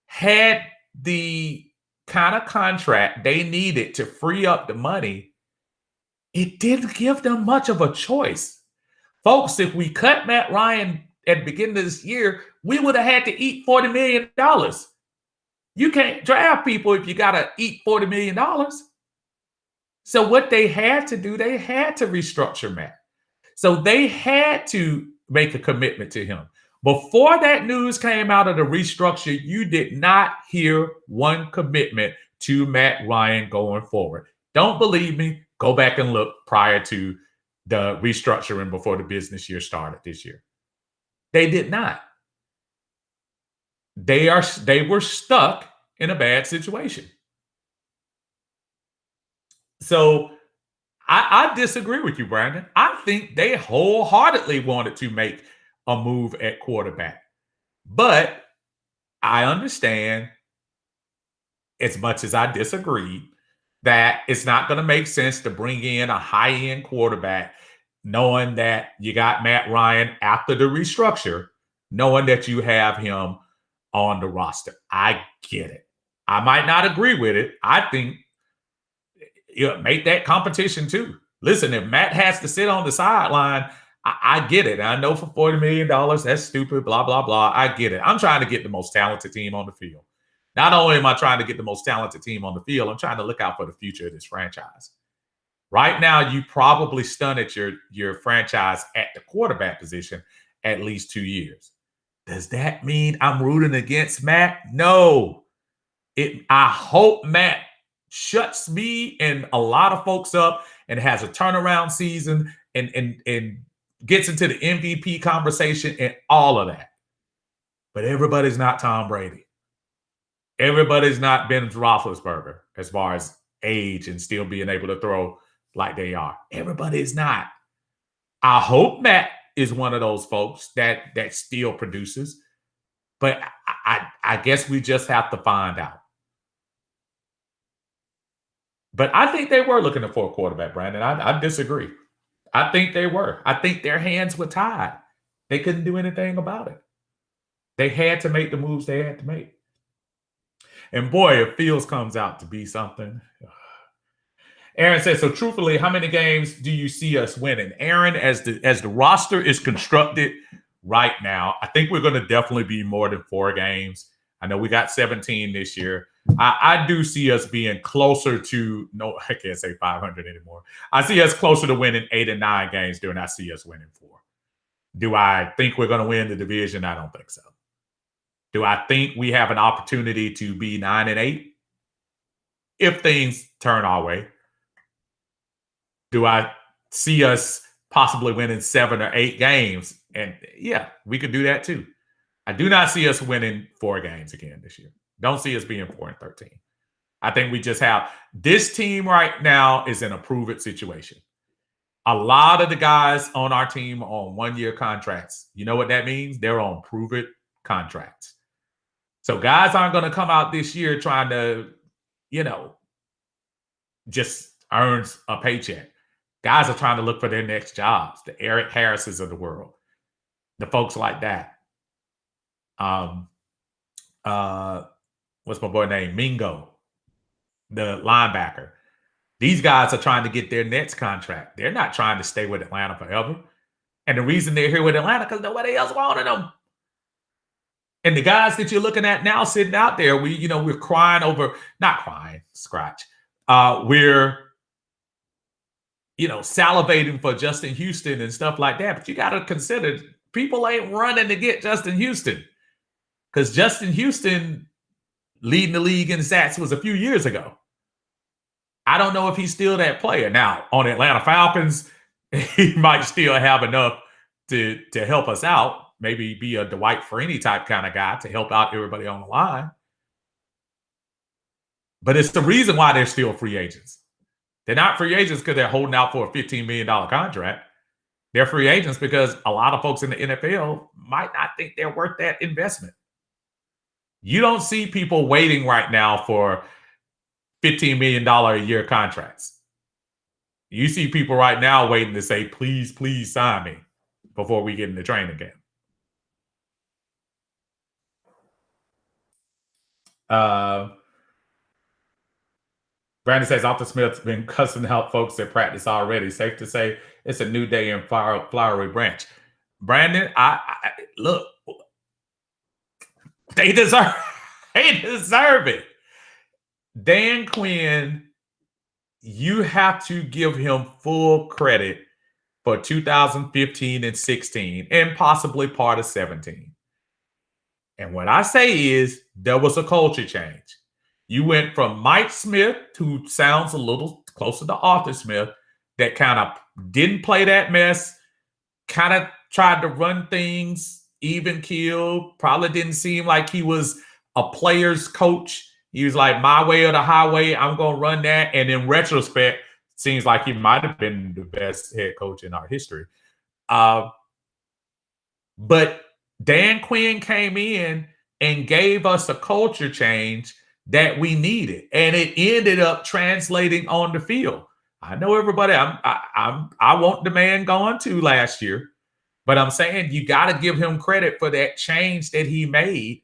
had the kind of contract they needed to free up the money, it didn't give them much of a choice. Folks, if we cut Matt Ryan at the beginning of this year, we would have had to eat $40 million. You can't draft people if you got to eat $40 million. So what they had to do, they had to restructure Matt. So they had to make a commitment to him. Before that news came out of the restructure, you did not hear one commitment to Matt Ryan going forward. Don't believe me? Go back and look prior to the restructuring before the business year started this year. They did not. They were stuck in a bad situation. So I disagree with you, Brandon. I think they wholeheartedly wanted to make a move at quarterback. But I understand, as much as I disagree, that it's not going to make sense to bring in a high-end quarterback knowing that you got Matt Ryan after the restructure, knowing that you have him on the roster. I get it. I might not agree with it. I think make that competition too. Listen, if Matt has to sit on the sideline, I get it. I know for $40 million, that's stupid, blah, blah, blah. I get it. I'm trying to get the most talented team on the field. Not only am I trying to get the most talented team on the field, I'm trying to look out for the future of this franchise. Right now, you probably stunted your franchise at the quarterback position at least 2 years. Does that mean I'm rooting against Matt? No. I hope Matt shuts me and a lot of folks up and has a turnaround season and gets into the MVP conversation and all of that. But everybody's not Tom Brady. Everybody's not Ben Roethlisberger as far as age and still being able to throw like they are. Everybody is not. I hope Matt is one of those folks that still produces, but I guess we just have to find out. But I think they were looking for a quarterback, Brandon. I disagree. I think they were. I think their hands were tied. They couldn't do anything about it. They had to make the moves they had to make. And boy, if Fields comes out to be something. Aaron says, so truthfully, how many games do you see us winning? Aaron, as the roster is constructed right now, I think we're going to definitely be more than 4 games. I know we got 17 this year. I do see us being closer to, no, I can't say 500 anymore. I see us closer to winning 8 and 9 games than I see us winning 4. Do I think we're going to win the division? I don't think so. Do I think we have an opportunity to be 9 and 8 if things turn our way? Do I see us possibly winning 7 or 8 games? And yeah, we could do that too. I do not see us winning 4 games again this year. Don't see us being 4 and 13. I think we just have this team right now is in a prove it situation. A lot of the guys on our team are on 1-year contracts. You know what that means? They're on prove it contracts. So guys aren't going to come out this year trying to, just earn a paycheck. Guys are trying to look for their next jobs. The Eric Harrises of the world, the folks like that. What's my boy name? Mingo, the linebacker. These guys are trying to get their next contract. They're not trying to stay with Atlanta forever. And the reason they're here with Atlanta because nobody else wanted them. And the guys that you're looking at now sitting out there, we're crying over, not crying, scratch. We're salivating for Justin Houston and stuff like that. But you got to consider people ain't running to get Justin Houston because Justin Houston leading the league in sacks was a few years ago. I don't know if he's still that player. Now, on Atlanta Falcons, he might still have enough to help us out. Maybe be a Dwight Freeney type kind of guy to help out everybody on the line. But it's the reason why they're still free agents. They're not free agents because they're holding out for a $15 million contract. They're free agents because a lot of folks in the NFL might not think they're worth that investment. You don't see people waiting right now for $15 million a year contracts. You see people right now waiting to say, please, please sign me before we get in the training camp. Brandon says Arthur Smith's been cussing out folks at practice already. Safe to say it's a new day in Flowery Branch. Brandon, I look, they deserve it. Dan Quinn, you have to give him full credit for 2015 and 16 and possibly part of 17. And what I say is there was a culture change. You went from Mike Smith, who sounds a little closer to Arthur Smith, that kind of didn't play that mess, kind of tried to run things, even keel, probably didn't seem like he was a player's coach. He was like, my way or the highway, I'm going to run that. And in retrospect, seems like he might have been the best head coach in our history. But Dan Quinn came in and gave us a culture change that we needed, and it ended up translating on the field. I know everybody. I want the man gone too last year, but I'm saying you got to give him credit for that change that he made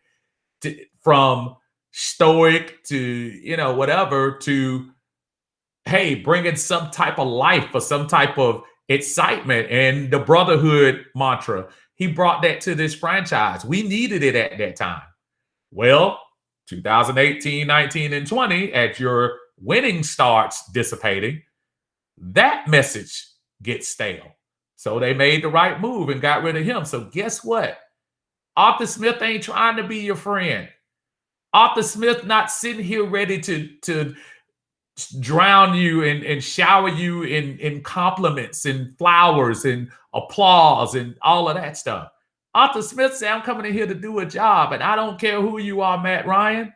from stoic to whatever to bringing some type of life or some type of excitement and the brotherhood mantra. He brought that to this franchise. We needed it at that time. Well, 2018, 19, and 20, as your winning starts dissipating, that message gets stale. So they made the right move and got rid of him. So guess what? Arthur Smith ain't trying to be your friend. Arthur Smith not sitting here ready to drown you and shower you in compliments and flowers and applause and all of that stuff. Arthur Smith said, I'm coming in here to do a job, and I don't care who you are, Matt Ryan.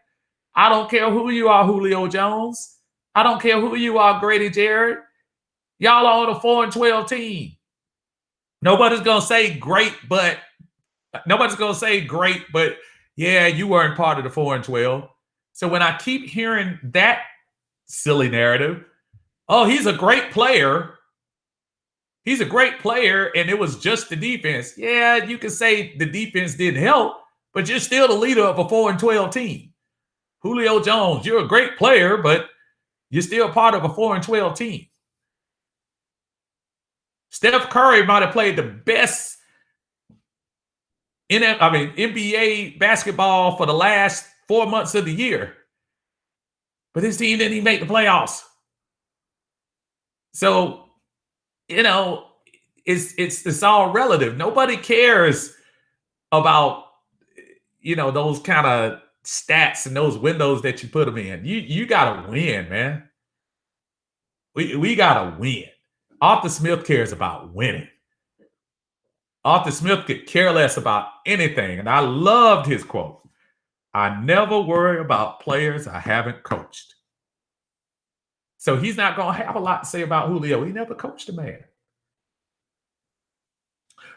I don't care who you are, Julio Jones. I don't care who you are, Grady Jarrett. Y'all are on a 4-12 team. Nobody's going to say great, but yeah, you weren't part of the 4-12. So when I keep hearing that silly narrative, oh, he's a great player. He's a great player, and it was just the defense. Yeah, you can say the defense didn't help, but you're still the leader of a 4-12 team. Julio Jones, you're a great player, but you're still part of a 4-12 team. Steph Curry might have played the best NBA basketball for the last 4 months of the year, but his team didn't even make the playoffs. So, it's all relative. Nobody cares about, those kind of stats and those windows that you put them in. You got to win, man. We got to win. Arthur Smith cares about winning. Arthur Smith could care less about anything. And I loved his quote. I never worry about players I haven't coached. So he's not going to have a lot to say about Julio. He never coached a man.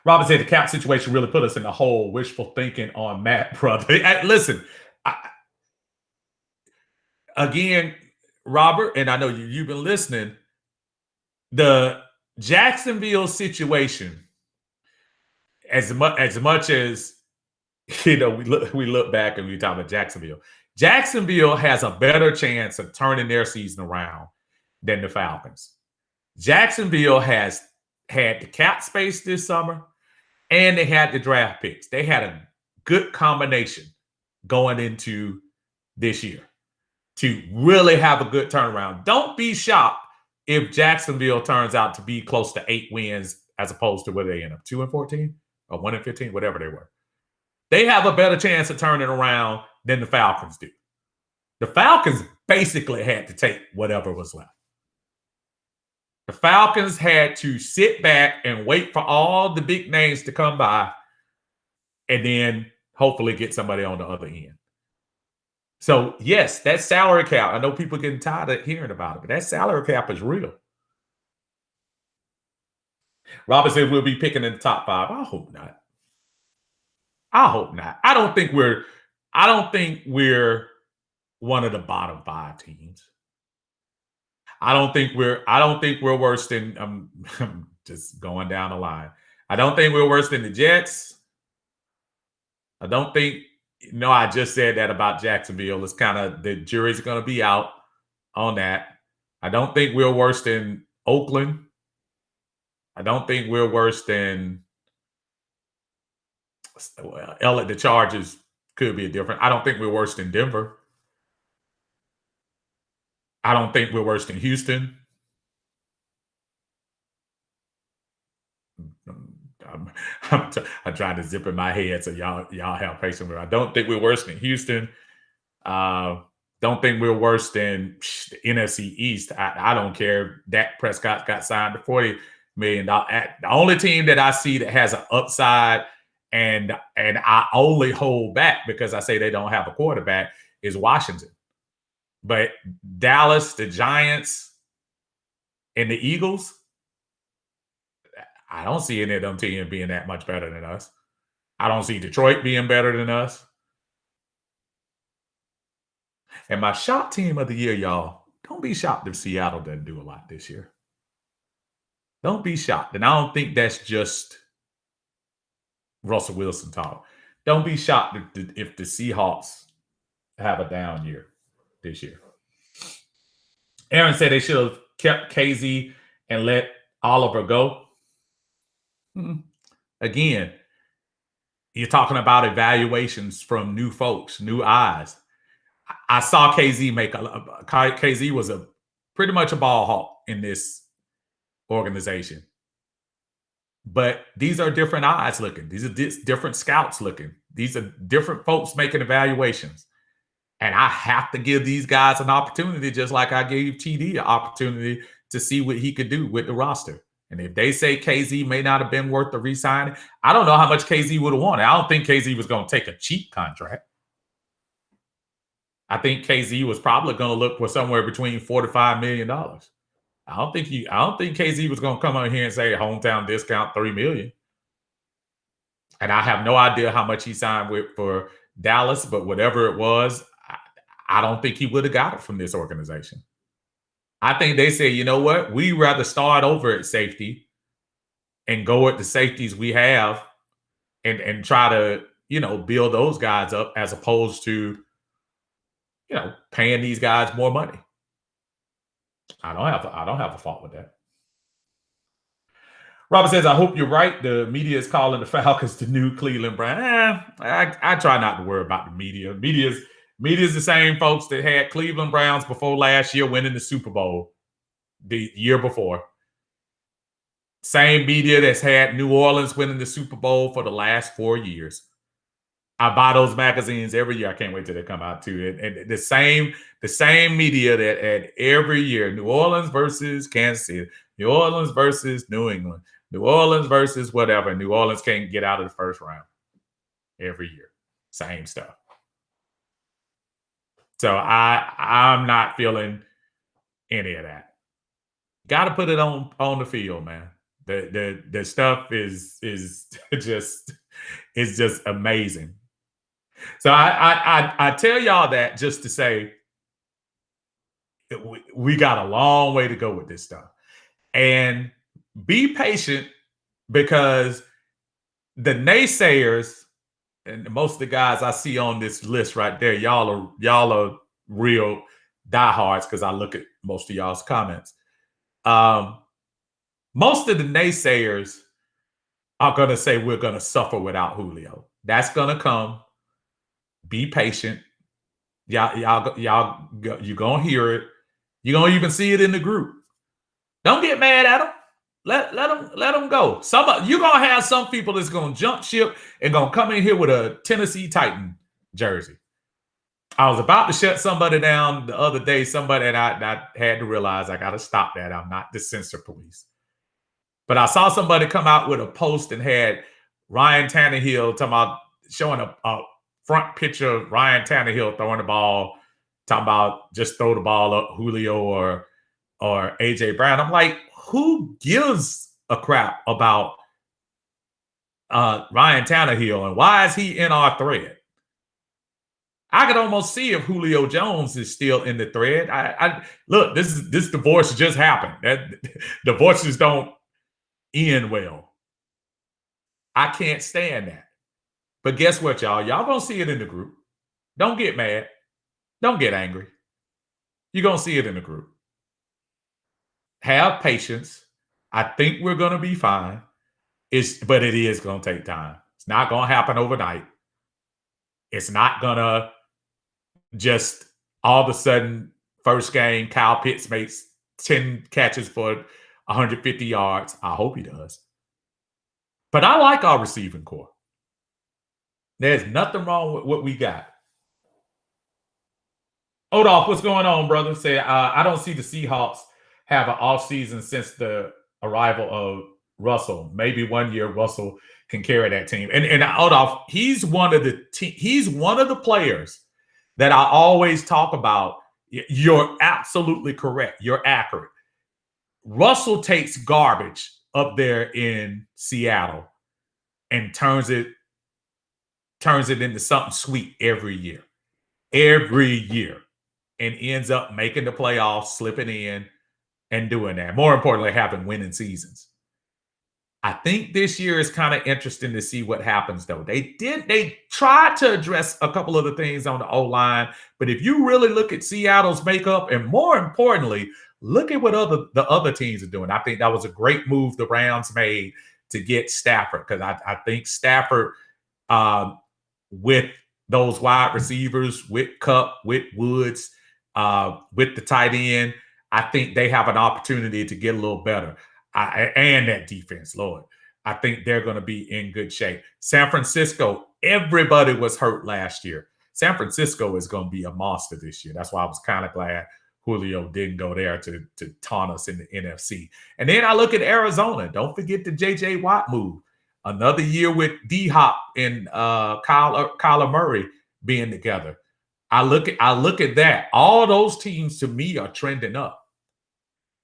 Robert said the cap situation really put us in the hole. Wishful thinking on Matt, brother. Listen, again, Robert, and I know you've been listening, the Jacksonville situation, as much as we look back and we talk about Jacksonville. Jacksonville has a better chance of turning their season around than the Falcons. Jacksonville has had the cap space this summer, and they had the draft picks. They had a good combination going into this year to really have a good turnaround. Don't be shocked if Jacksonville turns out to be close to 8 wins as opposed to where they end up 2-14 or 1-15, whatever they were. They have a better chance of turning around than the Falcons do. The Falcons basically had to take whatever was left. The Falcons had to sit back and wait for all the big names to come by and then hopefully get somebody on the other end. So, yes, that salary cap, I know people are getting tired of hearing about it, but that salary cap is real. Robert said we'll be picking in the top 5. I hope not. I hope not. I don't think we're one of the bottom 5 teams. I don't think we're worse than I'm just going down the line. I don't think we're worse than the Jets. I don't think no, I just said that about Jacksonville. It's kind of the jury's going to be out on that. I don't think we're worse than Oakland. I don't think we're worse than well, the Chargers could be a different. I don't think we're worse than Denver. I don't think we're worse than Houston. I'm trying to zip in my head so y'all have patience with me. I don't think we're worse than Houston. Don't think we're worse than the NFC East. I don't care. Dak Prescott got signed to $40 million. The only team that I see that has an upside and I only hold back because I say they don't have a quarterback is Washington. But Dallas, the Giants, and the Eagles, I don't see any of them teams being that much better than us. I don't see Detroit being better than us. And my shock team of the year, y'all, don't be shocked if Seattle doesn't do a lot this year. Don't be shocked. And I don't think that's just Russell Wilson talk. Don't be shocked if the Seahawks have a down year this year. Aaron said they should have kept KZ and let Oliver go. Again, you're talking about evaluations from new folks, new eyes. I saw KZ KZ was pretty much a ball hawk in this organization. But these are different eyes looking. These are different scouts looking. These are different folks making evaluations. And I have to give these guys an opportunity, just like I gave TD an opportunity to see what he could do with the roster. And if they say KZ may not have been worth the re-signing, I don't know how much KZ would have wanted. I don't think KZ was going to take a cheap contract. I think KZ was probably going to look for somewhere between $4 to $5 million. I don't think KZ was going to come out here and say hometown discount $3 million. And I have no idea how much he signed with for Dallas, but whatever it was, I don't think he would have got it from this organization. I think they say, you know what? We rather start over at safety and go at the safeties we have and try to, build those guys up as opposed to, paying these guys more money. I don't have a fault with that. Robert says, I hope you're right. The media is calling the Falcons the new Cleveland Browns. I try not to worry about the media. Media's the same folks that had Cleveland Browns before last year winning the Super Bowl the year before. Same media that's had New Orleans winning the Super Bowl for the last 4 years. I buy those magazines every year. I can't wait till they come out too. And the same media that had every year, New Orleans versus Kansas City, New Orleans versus New England, New Orleans versus whatever. New Orleans can't get out of the first round every year. Same stuff. So I'm not feeling any of that. Got to put it on the field, man. The stuff is just amazing. So I tell y'all that just to say we got a long way to go with this stuff. And be patient because the naysayers and most of the guys I see on this list right there, y'all are real diehards because I look at most of y'all's comments. Most of the naysayers are going to say we're going to suffer without Julio. That's going to come. Be patient. Y'all, you're going to hear it. You're going to even see it in the group. Don't get mad at them. Let them go. You're gonna have some people that's gonna jump ship and gonna come in here with a Tennessee Titan jersey. I was about to shut somebody down the other day. Somebody, and I had to realize I got to stop that. I'm not the censor police. But I saw somebody come out with a post and had Ryan Tannehill talking about showing a front picture of Ryan Tannehill throwing the ball, talking about just throw the ball up Julio or AJ Brown. I'm like, who gives a crap about Ryan Tannehill and why is he in our thread? I could almost see if Julio Jones is still in the thread. I look, this divorce just happened. That divorces don't end well. I can't stand that. But guess what, y'all? Y'all gonna see it in the group. Don't get mad. Don't get angry. You're gonna see it in the group. Have patience. I think we're gonna be fine. But it is gonna take time. It's not gonna happen overnight. It's not gonna just all of a sudden, first game, Kyle Pitts makes 10 catches for 150 yards. I hope he does. But I like our receiving core. There's nothing wrong with what we got. Odolph, what's going on, brother? Say, I don't see the Seahawks have an offseason since the arrival of Russell. Maybe 1 year Russell can carry that team. And Odolph, he's one of the players that I always talk about. You're absolutely correct. You're accurate. Russell takes garbage up there in Seattle and turns it into something sweet every year. And ends up making the playoffs, slipping in, and doing that. More importantly, having winning seasons. I think this year is kind of interesting to see what happens, though. They tried to address a couple of the things on the O-line, but if you really look at Seattle's makeup, and more importantly, look at what the other teams are doing. I think that was a great move the Rams made to get Stafford, because I think Stafford, with those wide receivers, with Kupp, with Woods, with the tight end, I think they have an opportunity to get a little better. And that defense, Lord, I think they're going to be in good shape. San Francisco, everybody was hurt last year. San Francisco is going to be a monster this year. That's why I was kind of glad Julio didn't go there to taunt us in the NFC. And then I look at Arizona. Don't forget the J.J. Watt move. Another year with D-Hop and Kyler Murray being together. I look at that. All those teams to me are trending up.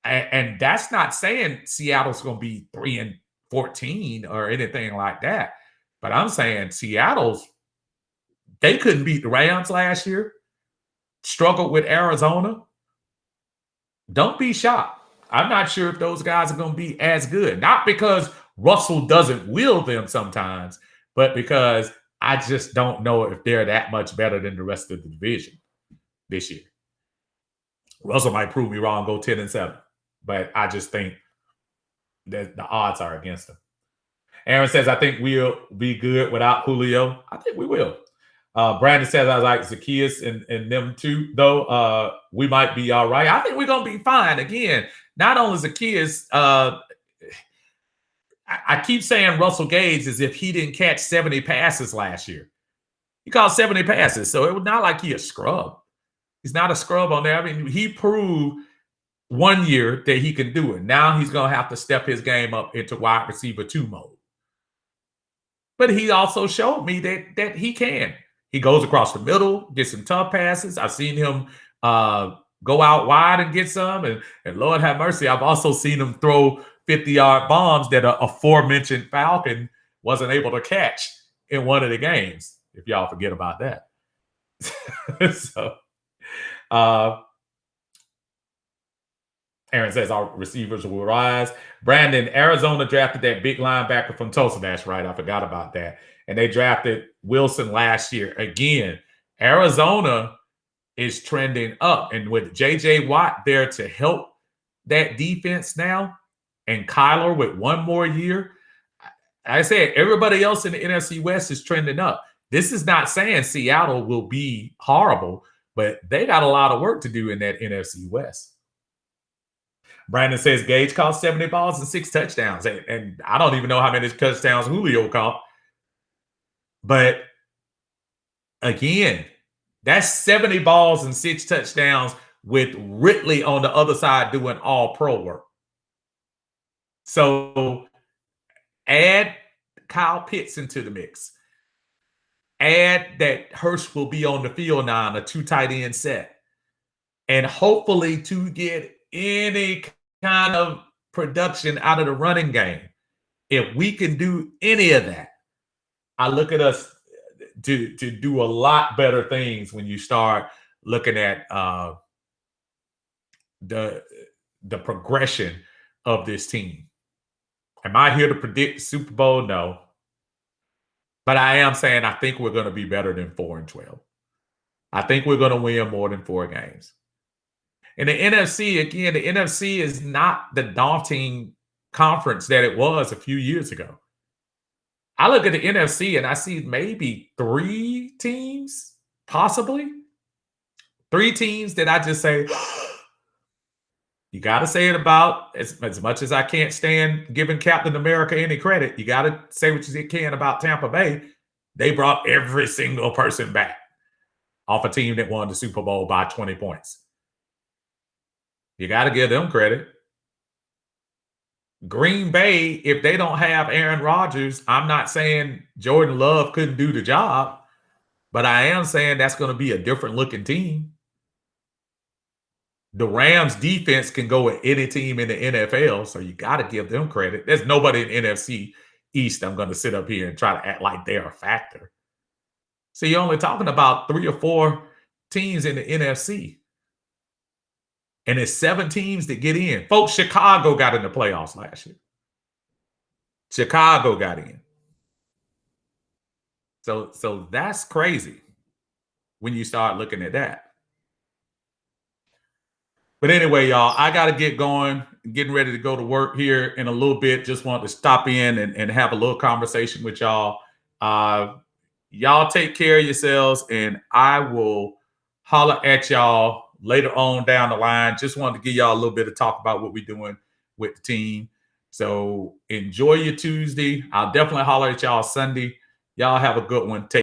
And that's not saying Seattle's going to be 3-14 or anything like that. But I'm saying they couldn't beat the Rams last year. Struggled with Arizona. Don't be shocked. I'm not sure if those guys are going to be as good. Not because Russell doesn't will them sometimes, but because I just don't know if they're that much better than the rest of the division this year. Russell might prove me wrong, go 10-7. But I just think that the odds are against them. Aaron says, I think we'll be good without Julio. I think we will. Brandon says, I like Zacchaeus and them too, though. We might be all right. I think we're going to be fine. Again, not only Zacchaeus, I keep saying Russell Gage as if he didn't catch 70 passes last year. He caught 70 passes, so it was not like he a scrub. He's not a scrub on there. I mean, he proved 1 year that he can do it. Now he's going to have to step his game up into wide receiver 2 mode. But he also showed me that he can. He goes across the middle, gets some tough passes. I've seen him go out wide and get some. And Lord have mercy, I've also seen him throw 50-yard bombs that a aforementioned Falcon wasn't able to catch in one of the games, if y'all forget about that. So, Aaron says our receivers will rise. Brandon, Arizona drafted that big linebacker from Tulsa. That's right. I forgot about that. And they drafted Wilson last year. Again, Arizona is trending up. And with J.J. Watt there to help that defense now, and Kyler with 1 more year, I said everybody else in the NFC West is trending up. This is not saying Seattle will be horrible, but they got a lot of work to do in that NFC West. Brandon says Gage caught 70 balls and 6 touchdowns. And I don't even know how many touchdowns Julio caught. But again, that's 70 balls and 6 touchdowns with Ridley on the other side doing all pro work. So add Kyle Pitts into the mix. Add that Hurst will be on the field now in a 2 tight end set. And hopefully to get any kind of production out of the running game. If we can do any of that, I look at us to do a lot better things when you start looking at the progression of this team. Am I here to predict Super Bowl? No. But I am saying I think we're going to be better than 4-12. I think we're going to win more than 4 games. And the NFC, again, the NFC is not the daunting conference that it was a few years ago. I look at the NFC and I see maybe 3 teams, possibly 3 teams that I just say, you got to say it about as much as I can't stand giving Captain America any credit. You got to say what you can about Tampa Bay. They brought every single person back off a team that won the Super Bowl by 20 points. You got to give them credit. Green Bay, if they don't have Aaron Rodgers, I'm not saying Jordan Love couldn't do the job, but I am saying that's going to be a different looking team. The Rams defense can go with any team in the NFL, so you got to give them credit. There's nobody in NFC East I'm going to sit up here and try to act like they're a factor. So you're only talking about 3 or 4 teams in the NFC. And it's 7 teams that get in. Folks, Chicago got in the playoffs last year. Chicago got in. So that's crazy when you start looking at that. But anyway, y'all, I got to get going, getting ready to go to work here in a little bit. Just wanted to stop in and have a little conversation with y'all. Y'all take care of yourselves, and I will holler at y'all later on down the line. Just wanted to give y'all a little bit of talk about what we're doing with the team. So enjoy your Tuesday. I'll definitely holler at y'all Sunday. Y'all have a good one. Take